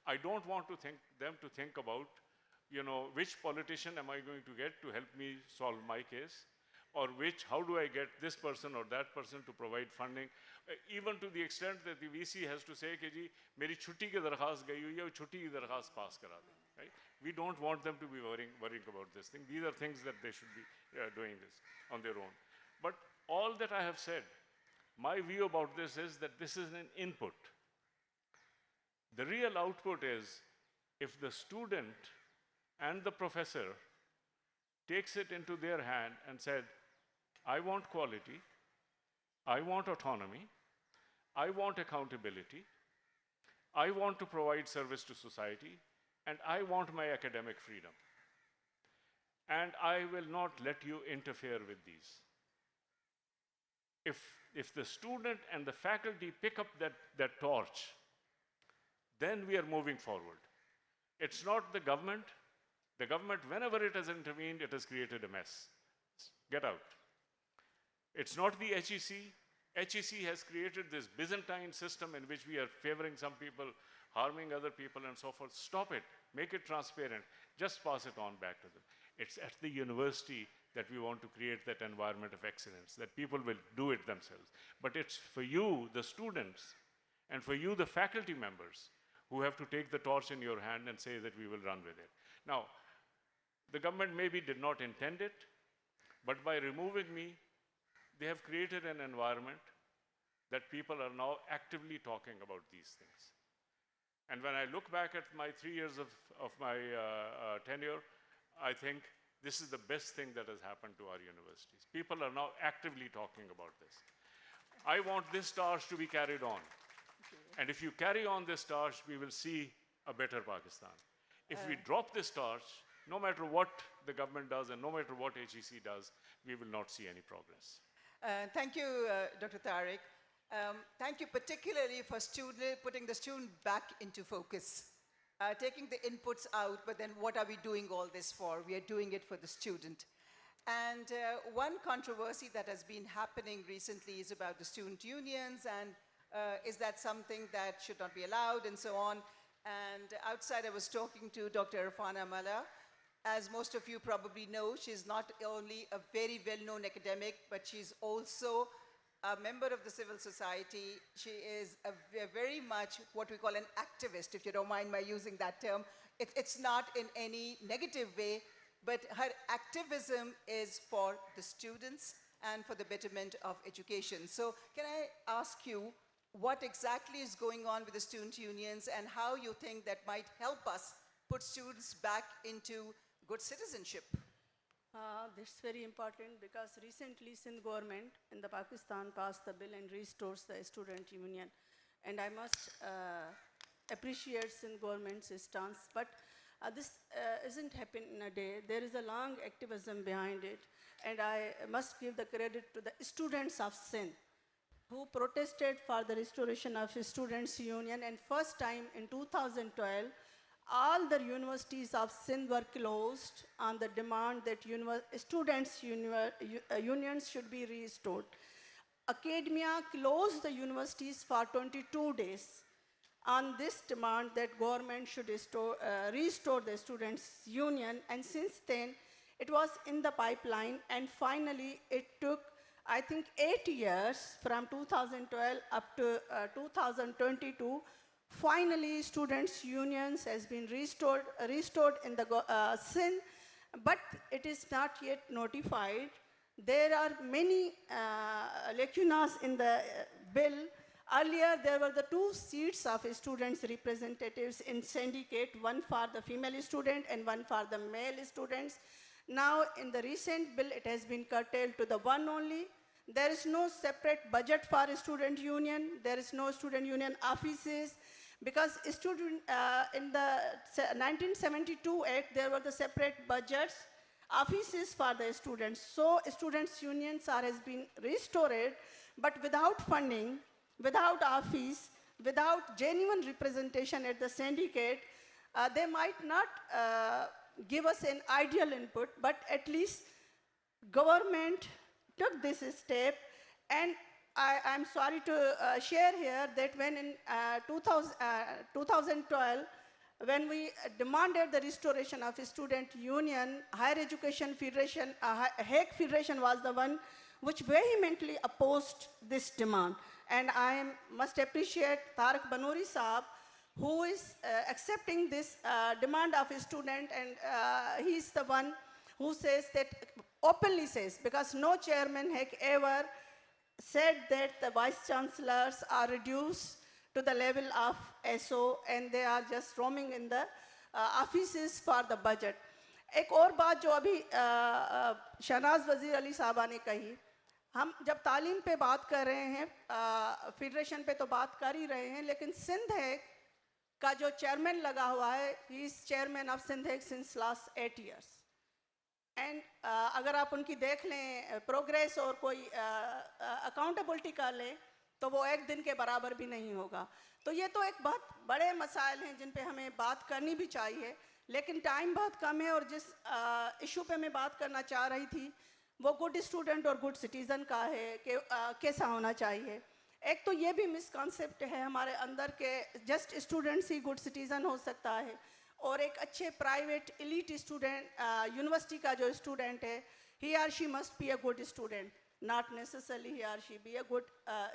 I don't want them to think about, which politician am I going to get to help me solve my case, or how do I get this person or that person to provide funding, even to the extent that the VC has to say, कि जी, मेरी छुट्टी की दरखास्त गई हुई है, वो छुट्टी की दरखास्त pass करा दें. Right? We don't want them to be worrying about this thing. These are things that they should be doing this on their own. But all that I have said, my view about this is that this is an input. The real output is if the student and the professor takes it into their hand and said, I want quality, I want autonomy, I want accountability, I want to provide service to society, and I want my academic freedom. And I will not let you interfere with these. If the student and the faculty pick up that torch, then we are moving forward. It's not the government. The government, whenever it has intervened, it has created a mess. Get out. It's not the HEC. HEC has created this Byzantine system in which we are favoring some people, harming other people, and so forth. Stop it. Make it transparent. Just pass it on back to them. It's at the university that we want to create that environment of excellence, that people will do it themselves. But it's for you, the students, and for you, the faculty members, who have to take the torch in your hand and say that we will run with it. Now, the government maybe did not intend it, but by removing me, they have created an environment that people are now actively talking about these things. And when I look back at my 3 years of my tenure, I think this is the best thing that has happened to our universities. People are now actively talking about this. I want this torch to be carried on. And if you carry on this torch, we will see a better Pakistan. If we drop this torch, no matter what the government does and no matter what HEC does, we will not see any progress. Thank you, Dr. Tariq. Thank you particularly for putting the student back into focus. Taking the inputs out, but then what are we doing all this for? We are doing it for the student. And one controversy that has been happening recently is about the student unions, and is that something that should not be allowed, and so on. And outside I was talking to Dr. Arfana Mallah. As most of you probably know, she's not only a very well-known academic, but she's also a member of the civil society. She is a very much what we call an activist, if you don't mind my using that term. It's not in any negative way, but her activism is for the students and for the betterment of education. So can I ask you what exactly is going on with the student unions and how you think that might help us put students back into good citizenship? That's very important because recently Sindh government in the Pakistan passed the bill and restores the student union. And I must appreciate Sindh government's stance. But this isn't happening in a day. There is a long activism behind it. And I must give the credit to the students of Sindh who protested for the restoration of students' union. And first time in 2012, all the universities of Sindh were closed on the demand that students' unions should be restored. Academia closed the universities for 22 days on this demand that government should restore the students' union. And since then, it was in the pipeline, and finally it took, I think, 8 years from 2012 up to 2022. Finally, students' unions has been restored in the Sindh, but it is not yet notified. There are many lacunas in the bill. Earlier, there were the 2 seats of students representatives in syndicate, one for the female student and one for the male students. Now, in the recent bill, it has been curtailed to the one only. There is no separate budget for a student union. There is no student union offices. Because in the 1972 Act, there were the separate budgets, offices for the students. So students' unions has been restored, but without funding, without office, without genuine representation at the syndicate, they might not give us an ideal input, but at least government took this step. And I'm sorry to share here that when in 2012, when we demanded the restoration of a student union, Higher Education Federation, Hague Federation was the one which vehemently opposed this demand. And I must appreciate Tariq Banuri Saab, who is accepting this demand of a student, and he's the one who says that, openly says, because no chairman has ever said that the vice chancellors are reduced to the level of SO and they are just roaming in the offices for the budget. एक और बात जो अभी शहनाज वज़ीर अली साहबा ने कही, हम जब तालीम पे बात कर रहे हैं, फेडरेशन पे तो बात कर ही रहे हैं, लेकिन सिंध हैग का जो चेयरमैन लगा हुआ है, he is chairman of Sindh हैग सिंस लास्ट 8 years. एंड अगर आप उनकी देख लें प्रोग्रेस और कोई अकाउंटेबिलिटी कर लें, तो वो एक दिन के बराबर भी नहीं होगा. तो ये तो एक बहुत बड़े मसाइल हैं जिन पे हमें बात करनी भी चाहिए, लेकिन टाइम बहुत कम है. और जिस इशू पे मैं बात करना चाह रही थी, वो गुड स्टूडेंट और गुड सिटीज़न का है कि कैसा होना चाहिए. एक तो ये भी मिसकॉन्सेप्ट है हमारे अंदर के जस्ट स्टूडेंट्स ही गुड सिटीज़न हो सकता है, और एक अच्छे प्राइवेट एलीट स्टूडेंट यूनिवर्सिटी का जो स्टूडेंट है, he or she must be a good student, not necessarily he or she be a good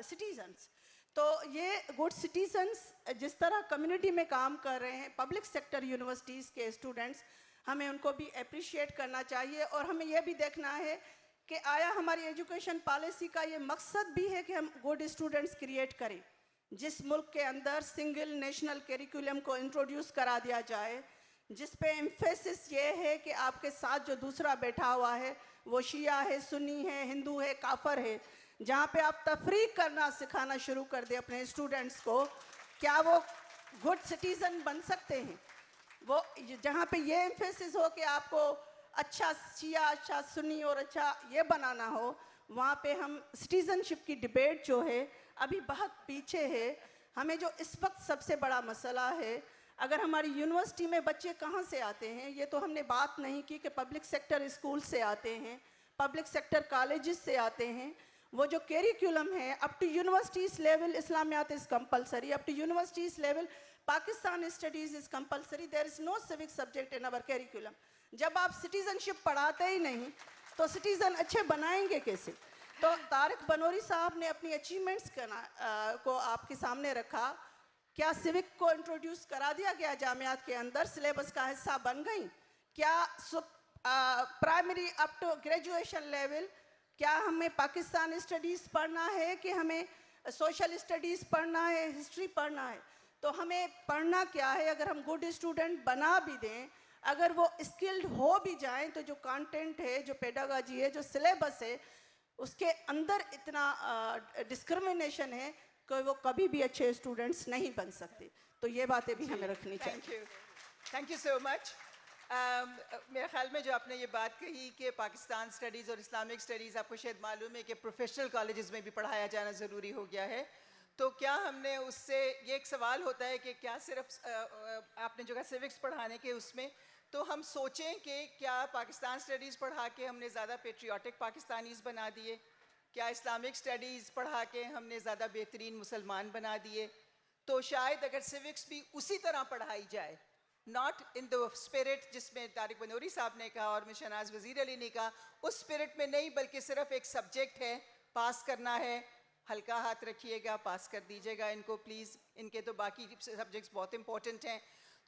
citizens. तो ये गुड सिटीजन्स जिस तरह कम्युनिटी में काम कर रहे हैं, पब्लिक सेक्टर यूनिवर्सिटीज़ के स्टूडेंट्स, हमें उनको भी अप्रिशिएट करना चाहिए. और हमें यह भी देखना है कि आया हमारी एजुकेशन पॉलिसी का ये मकसद भी है कि हम गुड स्टूडेंट्स क्रिएट करें. जिस मुल्क के अंदर सिंगल नेशनल करिकुलम को इंट्रोड्यूस करा दिया जाए, जिस पे एम्फेसिस ये है कि आपके साथ जो दूसरा बैठा हुआ है वो शिया है, सुन्नी है, हिंदू है, काफर है, जहाँ पे आप तफरीक करना सिखाना शुरू कर दे अपने स्टूडेंट्स को, क्या वो गुड सिटीज़न बन सकते हैं? वो जहाँ पे ये एम्फेसिस हो कि आपको अच्छा शिया, अच्छा सुन्नी और अच्छा ये बनाना हो, वहाँ पे हम सिटीज़नशिप की डिबेट जो है अभी बहुत पीछे है. हमें जो इस वक्त सबसे बड़ा मसला है, अगर हमारी यूनिवर्सिटी में बच्चे कहाँ से आते हैं, ये तो हमने बात नहीं की कि पब्लिक सेक्टर स्कूल से आते हैं, पब्लिक सेक्टर कॉलेजेस से आते हैं. वो जो करिकुलम है up to universities level Islamiyat is compulsory, up to universities level Pakistan studies is compulsory, there is no civic subject in our curriculum. जब आप सिटीज़नशिप पढ़ाते ही नहीं तो सिटीज़न अच्छे बनाएंगे कैसे? तो तारिक बनोरी साहब ने अपनी अचीवमेंट्स को आपके सामने रखा. क्या सिविक को इंट्रोड्यूस करा दिया गया जामियात के अंदर, सिलेबस का हिस्सा बन गई? क्या primary up to graduation level, क्या हमें पाकिस्तान स्टडीज़ पढ़ना है कि हमें सोशल स्टडीज़ पढ़ना है, हिस्ट्री पढ़ना है? तो हमें पढ़ना क्या है? अगर हम गुड स्टूडेंट बना भी दें, अगर वो स्किल्ड हो भी जाएं, तो जो कंटेंट है, जो पेडागॉजी है, जो सिलेबस है, उसके अंदर इतना डिस्क्रिमिनेशन है कि वो कभी भी अच्छे स्टूडेंट्स नहीं बन सकते. तो ये बातें भी हमें रखनी चाहिए. Thank you so much. मेरे ख्याल में जो आपने ये बात कही कि पाकिस्तान स्टडीज़ और इस्लामिक स्टडीज़, आपको शायद मालूम है कि प्रोफेशनल कॉलेजेस में भी पढ़ाया जाना ज़रूरी हो गया है. तो क्या हमने उससे, ये एक सवाल होता है कि क्या सिर्फ आपने जो कहा सिविक्स पढ़ाने के उसमें, तो हम सोचें कि क्या पाकिस्तान स्टडीज़ पढ़ा के हमने ज़्यादा पेट्रियाटिक पाकिस्तानीज़ बना दिए? क्या इस्लामिक स्टडीज़ पढ़ा के हमने ज़्यादा बेहतरीन मुसलमान बना दिए? तो शायद अगर सिविक्स भी उसी तरह पढ़ाई जाए, नॉट इन द स्पिरिट जिसमें तारिक बनूरी साहब ने कहा और शहनाज वज़ीर अली ने कहा, उस स्पिरिट में नहीं, बल्कि सिर्फ एक सब्जेक्ट है, पास करना है, हल्का हाथ रखिएगा, पास कर दीजिएगा इनको प्लीज़, इनके तो बाकी सब्जेक्ट्स बहुत इंपॉर्टेंट हैं.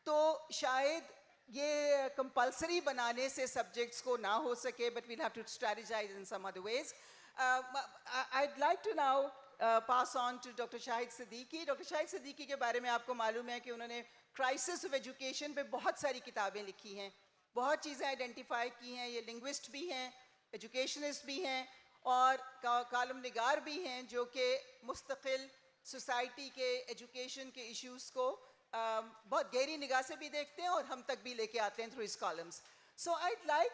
तो शायद ये कंपलसरी बनाने से सब्जेक्ट्स को ना हो सके, but we'll have to strategize in some other ways. I'd like to now pass on to Dr. Shahid Siddiqui. Dr. Shahid Siddiqui के बारे में आपको मालूम है कि उन्होंने क्राइसिस ऑफ एजुकेशन पे बहुत सारी किताबें लिखी हैं, बहुत चीज़ें आइडेंटिफाई की हैं. ये लिंग्विस्ट भी हैं, एजुकेशनिस्ट भी हैं और कॉलम निगार भी हैं जो कि मुस्तकिल सोसाइटी के एजुकेशन के इश्यूज़ को बहुत गहरी निगाह से भी देखते हैं और हम तक भी लेके आते हैं through his columns. So I'd like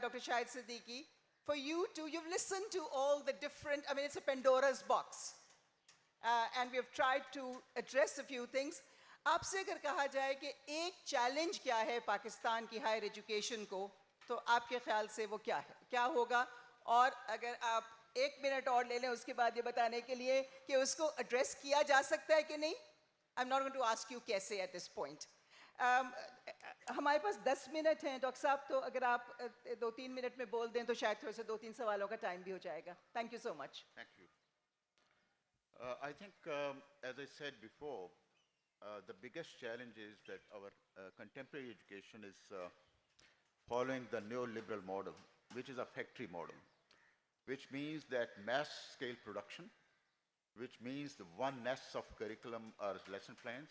Dr. Shahid Siddiqui for you to, you've listened to all the different, I mean, it's a Pandora's box. And we have tried to address a few things. आपसे अगर कहा जाए कि एक challenge क्या है पाकिस्तान की higher education को, तो आपके ख्याल से वो क्या है, क्या होगा? और अगर आप 1 मिनट और ले लें उसके बाद ये बताने के लिए कि उसको एड्रेस किया जा सकता है कि नहीं. I'm not going to ask you कैसे at this point. हमारे पास 10 मिनट हैं डॉक्टर साहब, तो अगर आप 2-3 मिनट में बोल दें तो शायद थोड़े से 2-3 सवालों का टाइम भी हो जाएगा. Thank you so much. Thank you. I think, as I said before, the biggest challenge is that our contemporary education is following the neoliberal model, which is a factory model, which means that mass-scale production, which means the oneness of curriculum or lesson plans,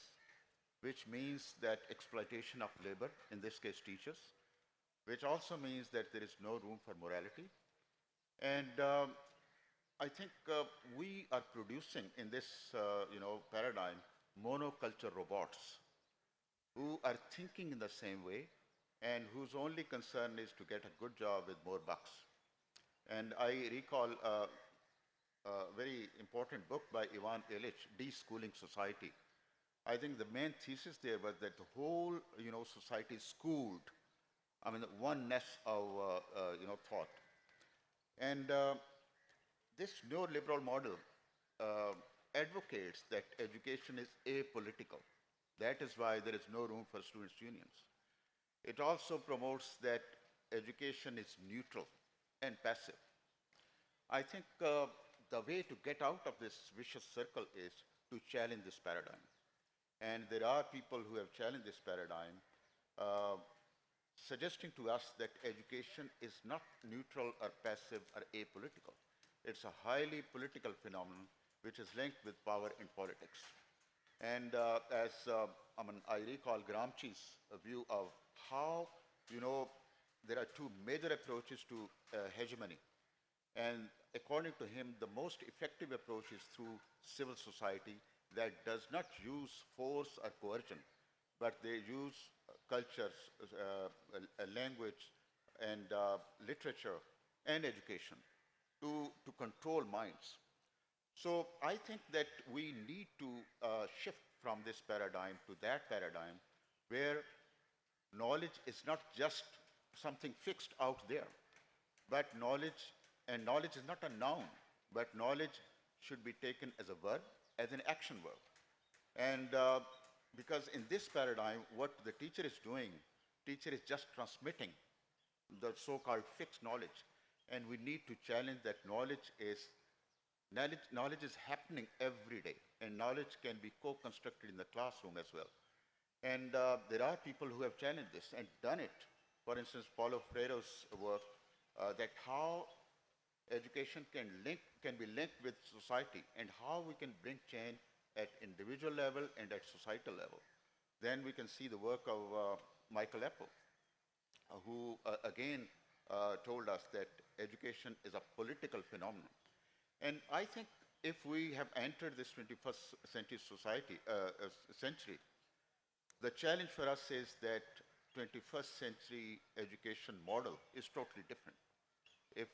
which means that exploitation of labor, in this case teachers, which also means that there is no room for morality. And I think we are producing in this paradigm monoculture robots who are thinking in the same way and whose only concern is to get a good job with more bucks. And I recall a very important book by Ivan Illich, De-Schooling Society. I think the main thesis there was that the whole society is schooled, I mean, the oneness of thought. And this neoliberal model advocates that education is apolitical. That is why there is no room for students' unions. It also promotes that education is neutral and passive. I think the way to get out of this vicious circle is to challenge this paradigm. And there are people who have challenged this paradigm, suggesting to us that education is not neutral or passive or apolitical. It's a highly political phenomenon which is linked with power in politics. And I recall Gramsci's view of how, there are two major approaches to hegemony. And according to him, the most effective approach is through civil society that does not use force or coercion, but they use cultures, language, and literature and education to control minds. So I think that we need to shift from this paradigm to that paradigm where knowledge is not just something fixed out there, but knowledge is not a noun, but knowledge should be taken as a verb, as an action verb. And because in this paradigm, what the teacher is doing, teacher is just transmitting the so-called fixed knowledge. And we need to challenge that knowledge is happening every day, and knowledge can be co-constructed in the classroom as well. And there are people who have challenged this and done it. For instance, Paulo Freire's work, that how education can be linked with society and how we can bring change at individual level and at societal level. Then we can see the work of Michael Apple, who again told us that education is a political phenomenon. And I think if we have entered this 21st century century, the challenge for us is that 21st century education model is totally different. If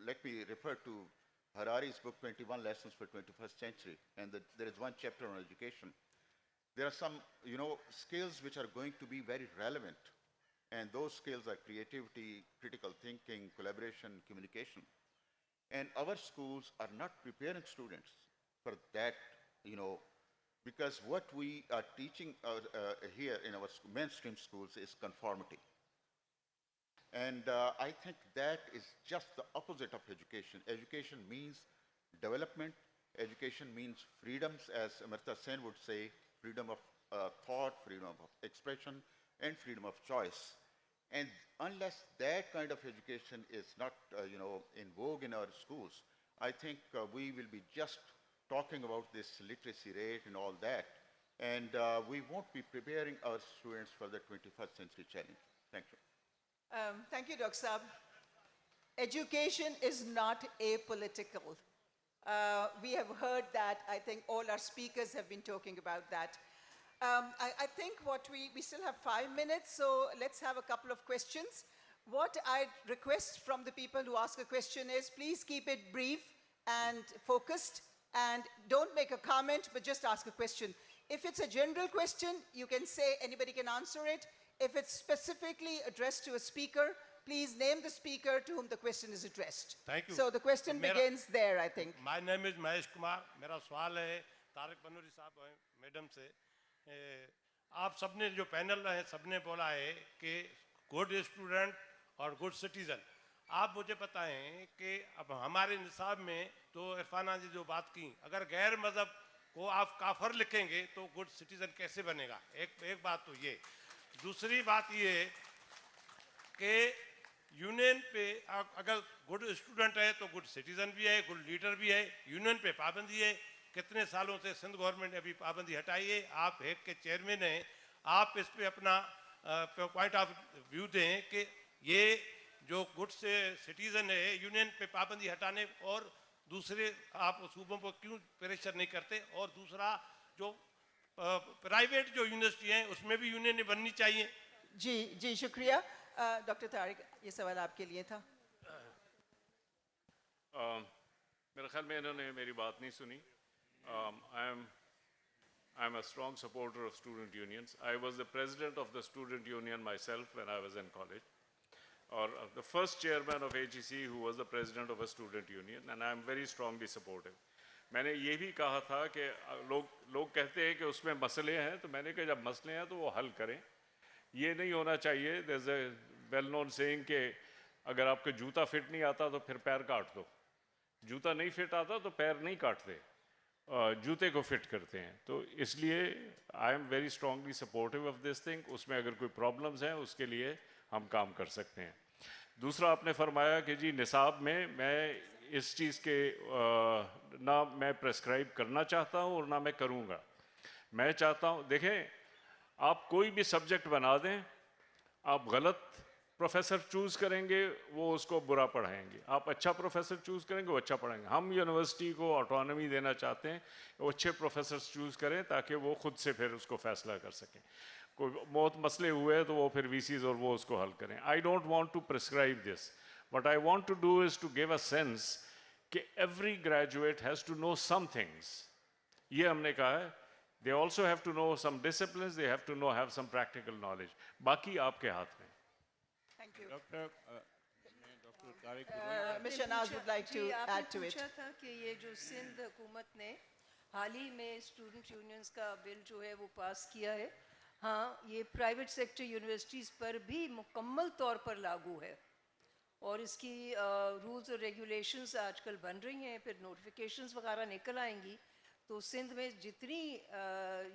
let me refer to Harari's book, 21 Lessons for 21st Century, and there is one chapter on education. There are some, skills which are going to be very relevant, and those skills are creativity, critical thinking, collaboration, communication. And our schools are not preparing students for that, because what we are teaching here in our mainstream schools is conformity. And I think that is just the opposite of education. Education means development. Education means freedoms, as Amartya Sen would say, freedom of thought, freedom of expression, and freedom of choice. And unless that kind of education is not, in vogue in our schools, I think we will be just talking about this literacy rate and all that, and we won't be preparing our students for the 21st century challenge. Thank you. Thank you, Dr. Saab. Education is not apolitical. We have heard that. I think all our speakers have been talking about that. I think we still have 5 minutes, so let's have a couple of questions. What I request from the people who ask a question is, please keep it brief and focused, and don't make a comment, but just ask a question. If it's a general question, you can say anybody can answer it. If it's specifically addressed to a speaker, please name the speaker to whom the question is addressed. Thank you. So the question begins there, I think. My name is Mahesh Kumar. मेरा सवाल है तारिक बनूरी साहब madam से आप सबने जो panel है सबने बोला है कि गुड स्टूडेंट और गुड सिटीजन आप मुझे बताएं कि अब हमारे निसाब में तो इरफाना जी जो बात की अगर गैर मज़हब को आप काफर लिखेंगे तो गुड सिटीजन कैसे बनेगा एक बात तो ये दूसरी बात ये कि यूनियन पे अगर गुड स्टूडेंट है तो गुड सिटीजन भी है गुड लीडर भी है यूनियन पे पाबंदी है कितने सालों से सिंध गवर्नमेंट ने अभी पाबंदी हटाई है आप हेक के चेयरमैन हैं आप इस पे अपना पॉइंट ऑफ व्यू दें कि ये जो गुड से सिटीजन है यूनियन पे पाबंदी हटाने और दूसरे आप सूबों को क्यों प्रेशर नहीं करते और दूसरा जो प्राइवेट जो यूनिवर्सिटी हैं उसमें भी यूनियन बननी चाहिए जी शुक्रिया डॉक्टर तारिक ये सवाल आपके लिए था मेरे ख्याल में इन्होंने मेरी बात नहीं सुनी I am a strong supporter of student unions. I was the president of the student union myself when I was in college, or the first chairman of HEC who was the president of a student union, and I am very strongly supportive. मैंने ये भी कहा था कि लोग कहते हैं कि उसमें मसले हैं तो मैंने कहा जब मसले हैं तो वो हल करें ये नहीं होना चाहिए there's a well known saying कि अगर आपको जूता फिट नहीं आता तो फिर पैर काट दो जूता नहीं फिट आता तो पैर नहीं काटते जूते को फिट करते हैं तो इसलिए I am very strongly supportive of this thing उसमें अगर कोई प्रॉब्लम्स हैं उसके लिए हम काम कर सकते हैं दूसरा आपने फरमाया कि जी निसाब में मैं इस चीज़ के ना मैं प्रेस्क्राइब करना चाहता हूँ और ना मैं करूँगा मैं चाहता हूँ देखें आप कोई भी सब्जेक्ट बना दें आप गलत प्रोफेसर चूज़ करेंगे वो उसको बुरा पढ़ाएंगे आप अच्छा प्रोफेसर चूज़ करेंगे वो अच्छा पढ़ाएंगे हम यूनिवर्सिटी को ऑटोनॉमी देना चाहते हैं वो अच्छे प्रोफेसर्स चूज़ करें ताकि वो खुद से फिर उसको फैसला कर सकें कोई बहुत मसले हुए तो वो फिर वीसीज और वो उसको हल करें I don't want to prescribe this what I want to do is to give a sense कि every graduate has to know some things ये हमने कहा है they also have to know some discipline they have to know have some practical knowledge बाकी आपके हाथ में Thank you. Dr. Tariq, Ms. Shahnaz would like to add to it. पूछा था कि ये जो सिंध हुकूमत ने हाल ही में स्टूडेंट यूनियंस का बिल जो है वो पास किया है हाँ ये प्राइवेट सेक्टर यूनिवर्सिटीज़ पर भी मुकम्मल तौर पर लागू है और इसकी रूल्स और रेगुलेशंस आजकल बन रही हैं फिर नोटिफिकेशंस वगैरह निकल आएंगी तो सिंध में जितनी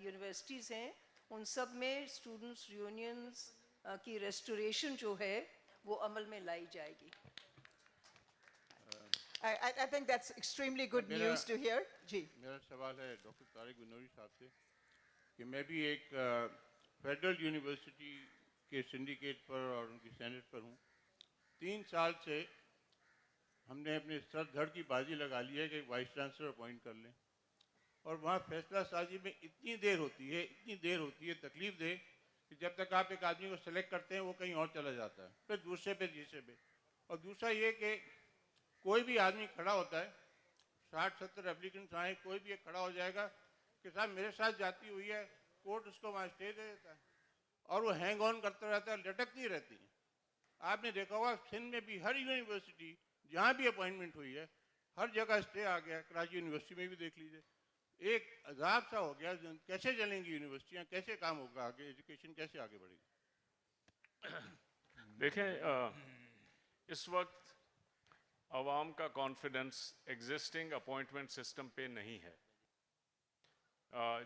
यूनिवर्सिटीज़ हैं उन सब में स्टूडेंट्स यूनियंस की रेस्टोरेशन जो है वो अमल में लाई जाएगी I think that's extremely good news to hear. जी मेरा सवाल है डॉक्टर तारिक बनूरी साहब से कि मैं भी एक फेडरल यूनिवर्सिटी के सिंडिकेट पर और उनकी सेनेट पर हूँ 3 साल से हमने अपने सर धड़ की बाजी लगा ली है कि वाइस चांसलर अपॉइंट कर लें और वहाँ फैसला साजी में इतनी देर होती है तकलीफ दे कि जब तक आप एक आदमी को सेलेक्ट करते हैं वो कहीं और चला जाता है फिर दूसरे पे और दूसरा ये कि कोई भी आदमी खड़ा होता है 60-70 एप्लीकेंट्स आए कोई भी एक खड़ा हो जाएगा कि साहब मेरे साथ जाती हुई है कोर्ट उसको वहाँ स्टे दे देता है और वो हैंग ऑन करता रहता है लटकती रहती है आपने देखा होगा सिंध में भी हर यूनिवर्सिटी जहाँ भी अपॉइंटमेंट हुई है हर जगह स्टे आ गया कराची यूनिवर्सिटी में भी देख लीजिए एक अजाब सा हो गया कैसे चलेंगी यूनिवर्सिटियाँ कैसे काम होगा आगे एजुकेशन कैसे आगे बढ़ेगी देखें इस वक्त आवाम का कॉन्फिडेंस एग्जिस्टिंग अपॉइंटमेंट सिस्टम पे नहीं है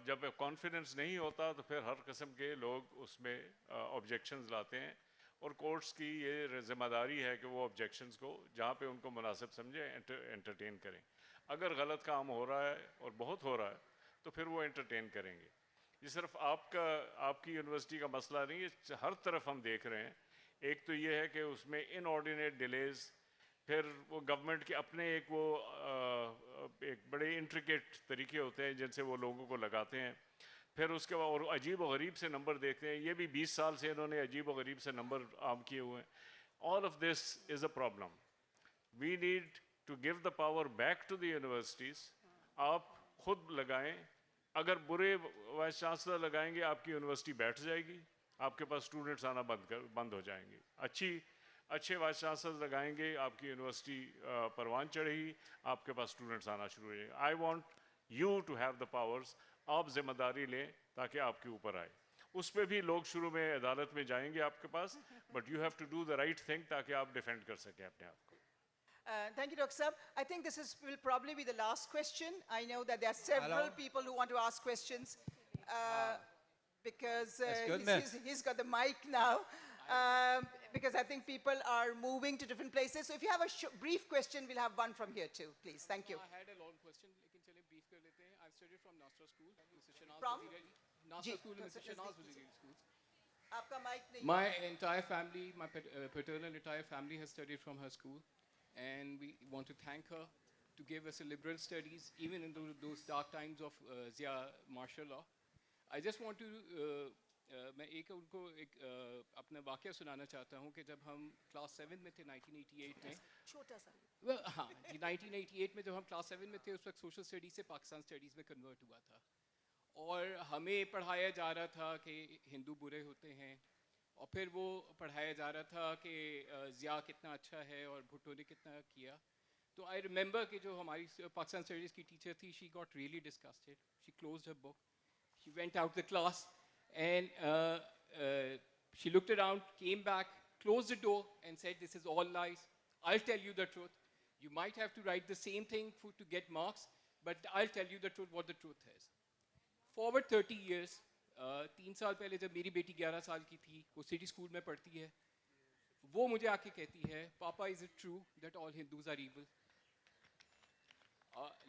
जब कॉन्फिडेंस नहीं होता तो फिर हर किस्म के लोग उसमें ऑब्जेक्शंस लाते हैं اور کورٹس کی یہ ذمہ داری ہے کہ وہ آبجیکشنز کو جہاں پہ ان کو مناسب سمجھیں انٹرٹین کریں. اگر غلط کام ہو رہا ہے اور بہت ہو رہا ہے تو پھر وہ انٹرٹین کریں گے. یہ صرف آپ کی یونیورسٹی کا مسئلہ نہیں ہے, ہر طرف ہم دیکھ رہے ہیں. ایک تو یہ ہے کہ اس میں ان آرڈینیٹ ڈیلیز, پھر وہ گورنمنٹ کے اپنے ایک بڑے انٹریکیٹ طریقے ہوتے ہیں جن سے وہ لوگوں کو لگاتے ہیں. پھر اس کے بعد اور عجیب و غریب سے نمبر دیکھتے ہیں. یہ بھی 20 سال سے انہوں نے عجیب و غریب سے نمبر عام کیے ہوئے ہیں. All of this is a problem. We need to give the power back to the universities. آپ خود لگائیں. اگر برے وائس چانسلر لگائیں گے آپ کی یونیورسٹی بیٹھ جائے گی, آپ کے پاس اسٹوڈنٹس آنا بند ہو جائیں گے. اچھے وائس چانسلر لگائیں گے آپ کی یونیورسٹی پروان چڑھے گی, آپ کے پاس اسٹوڈنٹس آنا شروع ہو جائیں گے. I want you to have the powers. آپ ذمہ داری لیں تاکہ آپ کے اوپر آئے. اس پہ بھی لوگ شروع میں عدالت میں جائیں گے آپ کے پاس, but you have to do the right thing تاکہ آپ ڈیفینڈ کر سکیں اپنے آپ کو. Thank you, Dr. Saab. I think will probably be the last question. I know that there are several people who want to ask questions because he's got the mic now. Because I think people are moving to different places. So if you have a brief question, we'll have one from here too, please. Thank you. I had a long question, lekin chale brief kar lete hain. I've studied from Nasra School, Mr. Shahnaz From? Nasra School, Mr. Shahnaz Wazir schools. Aapka mic nahi. My entire family, my paternal entire family has studied from her school, and we want to thank her to give us a liberal studies, even in those dark times of Zia martial law. I just want to میں ایک ان کو ایک اپنا واقعہ سنانا چاہتا ہوں کہ جب ہم کلاس 7 میں تھے 1988 میں, چھوٹا سا. ہاں جی 1988 میں جب ہم کلاس 7 میں تھے اس وقت سوشل اسٹڈیز سے پاکستان اسٹڈیز میں کنورٹ ہوا تھا, اور ہمیں پڑھایا جا رہا تھا کہ ہندو برے ہوتے ہیں, اور پھر وہ پڑھایا جا رہا تھا کہ ضیاء کتنا اچھا ہے اور بھٹو نے کتنا کیا. تو آئی ریممبر کہ جو ہماری پاکستان اسٹڈیز کی ٹیچر تھی, she got really disgusted, she closed her book, she went out the class and she looked around, came back, closed the door and said, this is all lies. I'll tell you the truth. You might have to write the same thing to get marks, but I'll tell you the truth, what the truth is. Forward 30 years, 3 سال پہلے جب میری بیٹی 11 سال کی تھی, وہ city school میں پڑھتی ہے, وہ مجھے آ کے کہتی ہے, پاپا is it true that all Hindus are evil.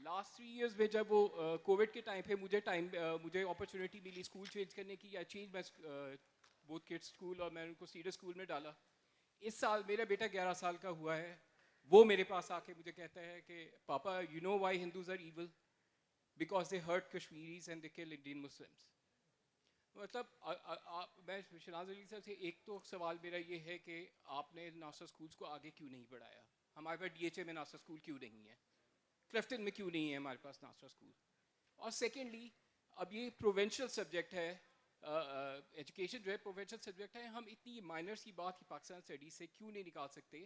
Last 3 years میں جب وہ کووڈ کے ٹائم پہ مجھے اپرچونیٹی ملی اسکول چینج کرنے کی. آئی change my both kids school, اور میں ان کو سیڈر اسکول میں ڈالا. اس سال میرا بیٹا 11 سال کا ہوا ہے, وہ میرے پاس آ کے مجھے کہتا ہے کہ پاپا you know why Hindus are evil, because they hurt Kashmiris and they kill Indian Muslims. مطلب میں شہناز علی صاحب سے ایک تو سوال میرا یہ ہے کہ آپ نے ناصر اسکولس کو آگے کیوں نہیں بڑھایا؟ ہمارے پاس ڈی ایچ اے میں ناصر اسکول کیوں نہیں ہے؟ کلفٹن میں کیوں نہیں ہے ہمارے پاس ناصر اسکول؟ اور سیکنڈلی, اب یہ پروونشل سبجیکٹ ہے, ایجوکیشن جو ہے پروونشل سبجیکٹ ہے, ہم اتنی مائنرس کی بات کی پاکستان اسٹڈیز سے کیوں نہیں نکال سکتے؟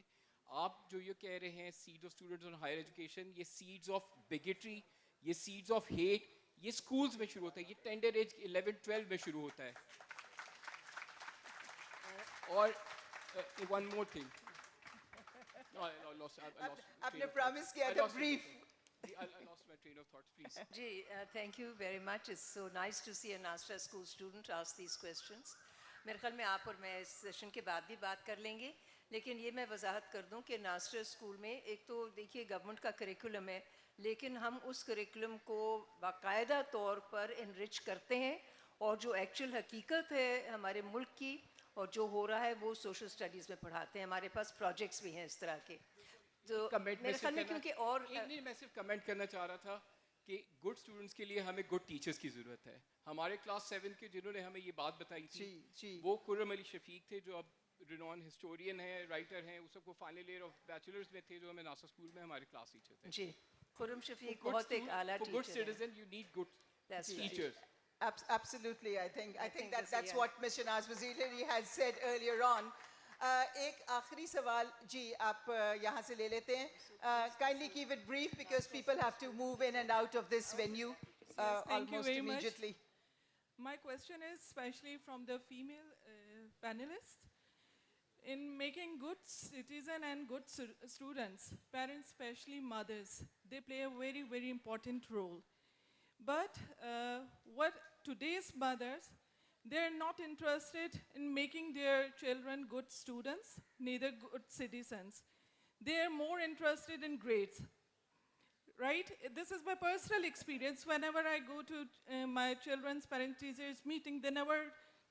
آپ جو یہ کہہ رہے ہیں seed of students on higher education, یہ سیڈز آف بگیٹری, یہ سیڈز آف ہیٹ, یہ اسکولز میں شروع ہوتا ہے, یہ ٹینڈر ایج 11-12 میں شروع ہوتا ہے. اور ون مور تھنگ, آپ نے پرامس کیا تھا brief. I lost my train of thoughts, please. Ji, thank you very much. It's so nice to see a Nasra school student ask these questions. میرے خیال میں آپ اور میں اس سیشن کے بعد بھی بات کر لیں گے, لیکن یہ میں وضاحت کر دوں کہ ناصر اسکول میں ایک تو دیکھیے گورنمنٹ کا کریکولم ہے, لیکن ہم اس کریکولم کو باقاعدہ طور پر انرچ کرتے ہیں, اور جو ایکچوئل حقیقت ہے ہمارے ملک کی اور جو ہو رہا ہے وہ سوشل اسٹڈیز میں پڑھاتے ہیں. ہمارے پاس پروجیکٹس بھی ہیں اس طرح کے. تو میرے خیال میں کیونکہ اور نہیں, میں صرف کمنٹ کرنا چاہ رہا تھا کہ گڈ اسٹوڈنٹس کے لیے ہمیں گڈ ٹیچرس کی ضرورت ہے. ہمارے کلاس 7 کے جنہوں نے ہمیں یہ بات بتائی تھی, وہ خرم علی شفیق تھے, جو اب رینون ہسٹورین ہیں, رائٹر ہیں, وہ سب کو فائنل ایئر آف بیچلرز میں تھے, جو ہمیں ناصر اسکول میں ہمارے کلاس ٹیچر تھے. جی, خرم شفیق بہت ایک اعلیٰ ٹیچر ہے. Good citizen you need good teachers. Absolutely, I think that's what Ms. Shahnaz Wazir has said earlier on. ایک آخری سوال جی آپ یہاں سے لے لیتے ہیں. Kindly keep it brief because people have to move in and out of this venue almost immediately. My question is especially from the female panelists. In making good citizen and good students, parents, especially mothers, they play a very, very important role. But what today's mothers, They're not interested in making their children good students, neither good citizens. They're more interested in grades, right? This is my personal experience. Whenever I go to my children's parent-teachers meeting, they never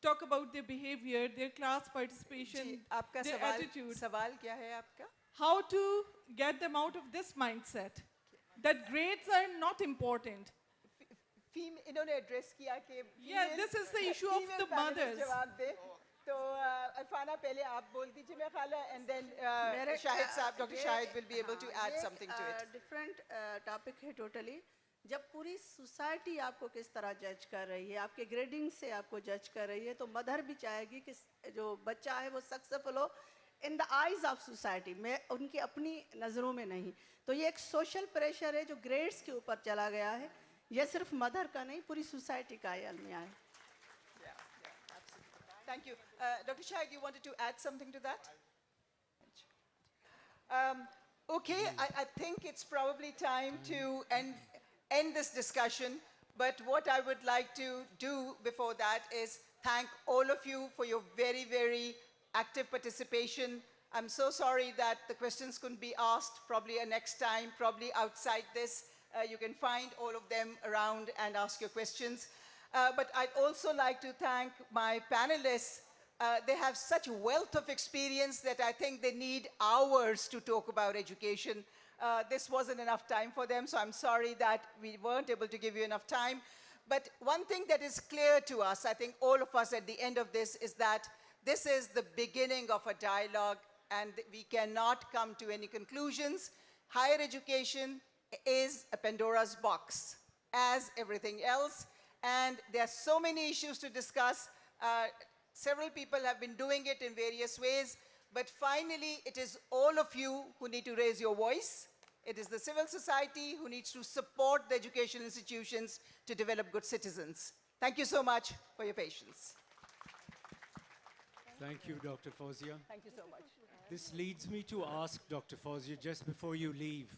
talk about their behavior, their class ji, participation, आपका their सवाल attitude. सवाल क्या है आपका? How to get them out of this mindset, that grades are not important. इन्होंने address किया कि Yeah, this is the issue of the mothers. जवाब दे तो अरफाना पहले आप बोल दीजिए मेरा ख्याल है and then मेरे शाहिद साहब डॉक्टर ये- Shahid will be able to हाँ, add ये something to it. Different topic है टोटली। जब पूरी सोसाइटी आपको किस तरह जज कर रही है, आपके ग्रेडिंग से आपको जज कर रही है, तो मदर भी चाहेगी कि जो बच्चा है वो सक्सेसफुल हो in the eyes of society में, उनकी अपनी नज़रों में नहीं। तो ये एक सोशल प्रेशर है जो ग्रेड्स के ऊपर चला गया है। ये सिर्फ मदर का नहीं, पूरी सोसाइटी का ये अलमिया है। Thank you. Dr. Shahid, you wanted to add something to that? Okay, I think it's probably time to end this discussion. But what I would like to do before that is thank all of you for your very, very active participation. I'm so sorry that the questions couldn't be asked probably a next time, probably outside this. You can find all of them around and ask your questions. But I'd also like to thank my panelists. They have such a wealth of experience that I think they need hours to talk about education. This wasn't enough time for them, so I'm sorry that we weren't able to give you enough time. But one thing that is clear to us, I think all of us at the end of this, is that this is the beginning of a dialogue, and we cannot come to any conclusions. Higher education is a Pandora's box, as everything else. And there are so many issues to discuss. Several people have been doing it in various ways. But finally, it is all of you who need to raise your voice. It is the civil society who needs to support the education institutions to develop good citizens. Thank you so much for your patience. Thank you, Dr. Fauzia. Thank you so much. This leads me to ask Dr. Fauzia, just before you leave,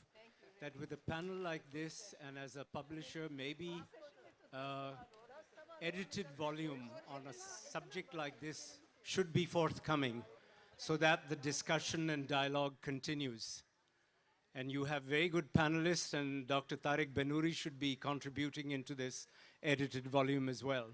that with a panel like this and as a publisher, maybe edited volume on a subject like this should be forthcoming so that the discussion and dialogue continues. And you have very good panelists, and Dr. Tariq Banuri should be contributing into this edited volume as well.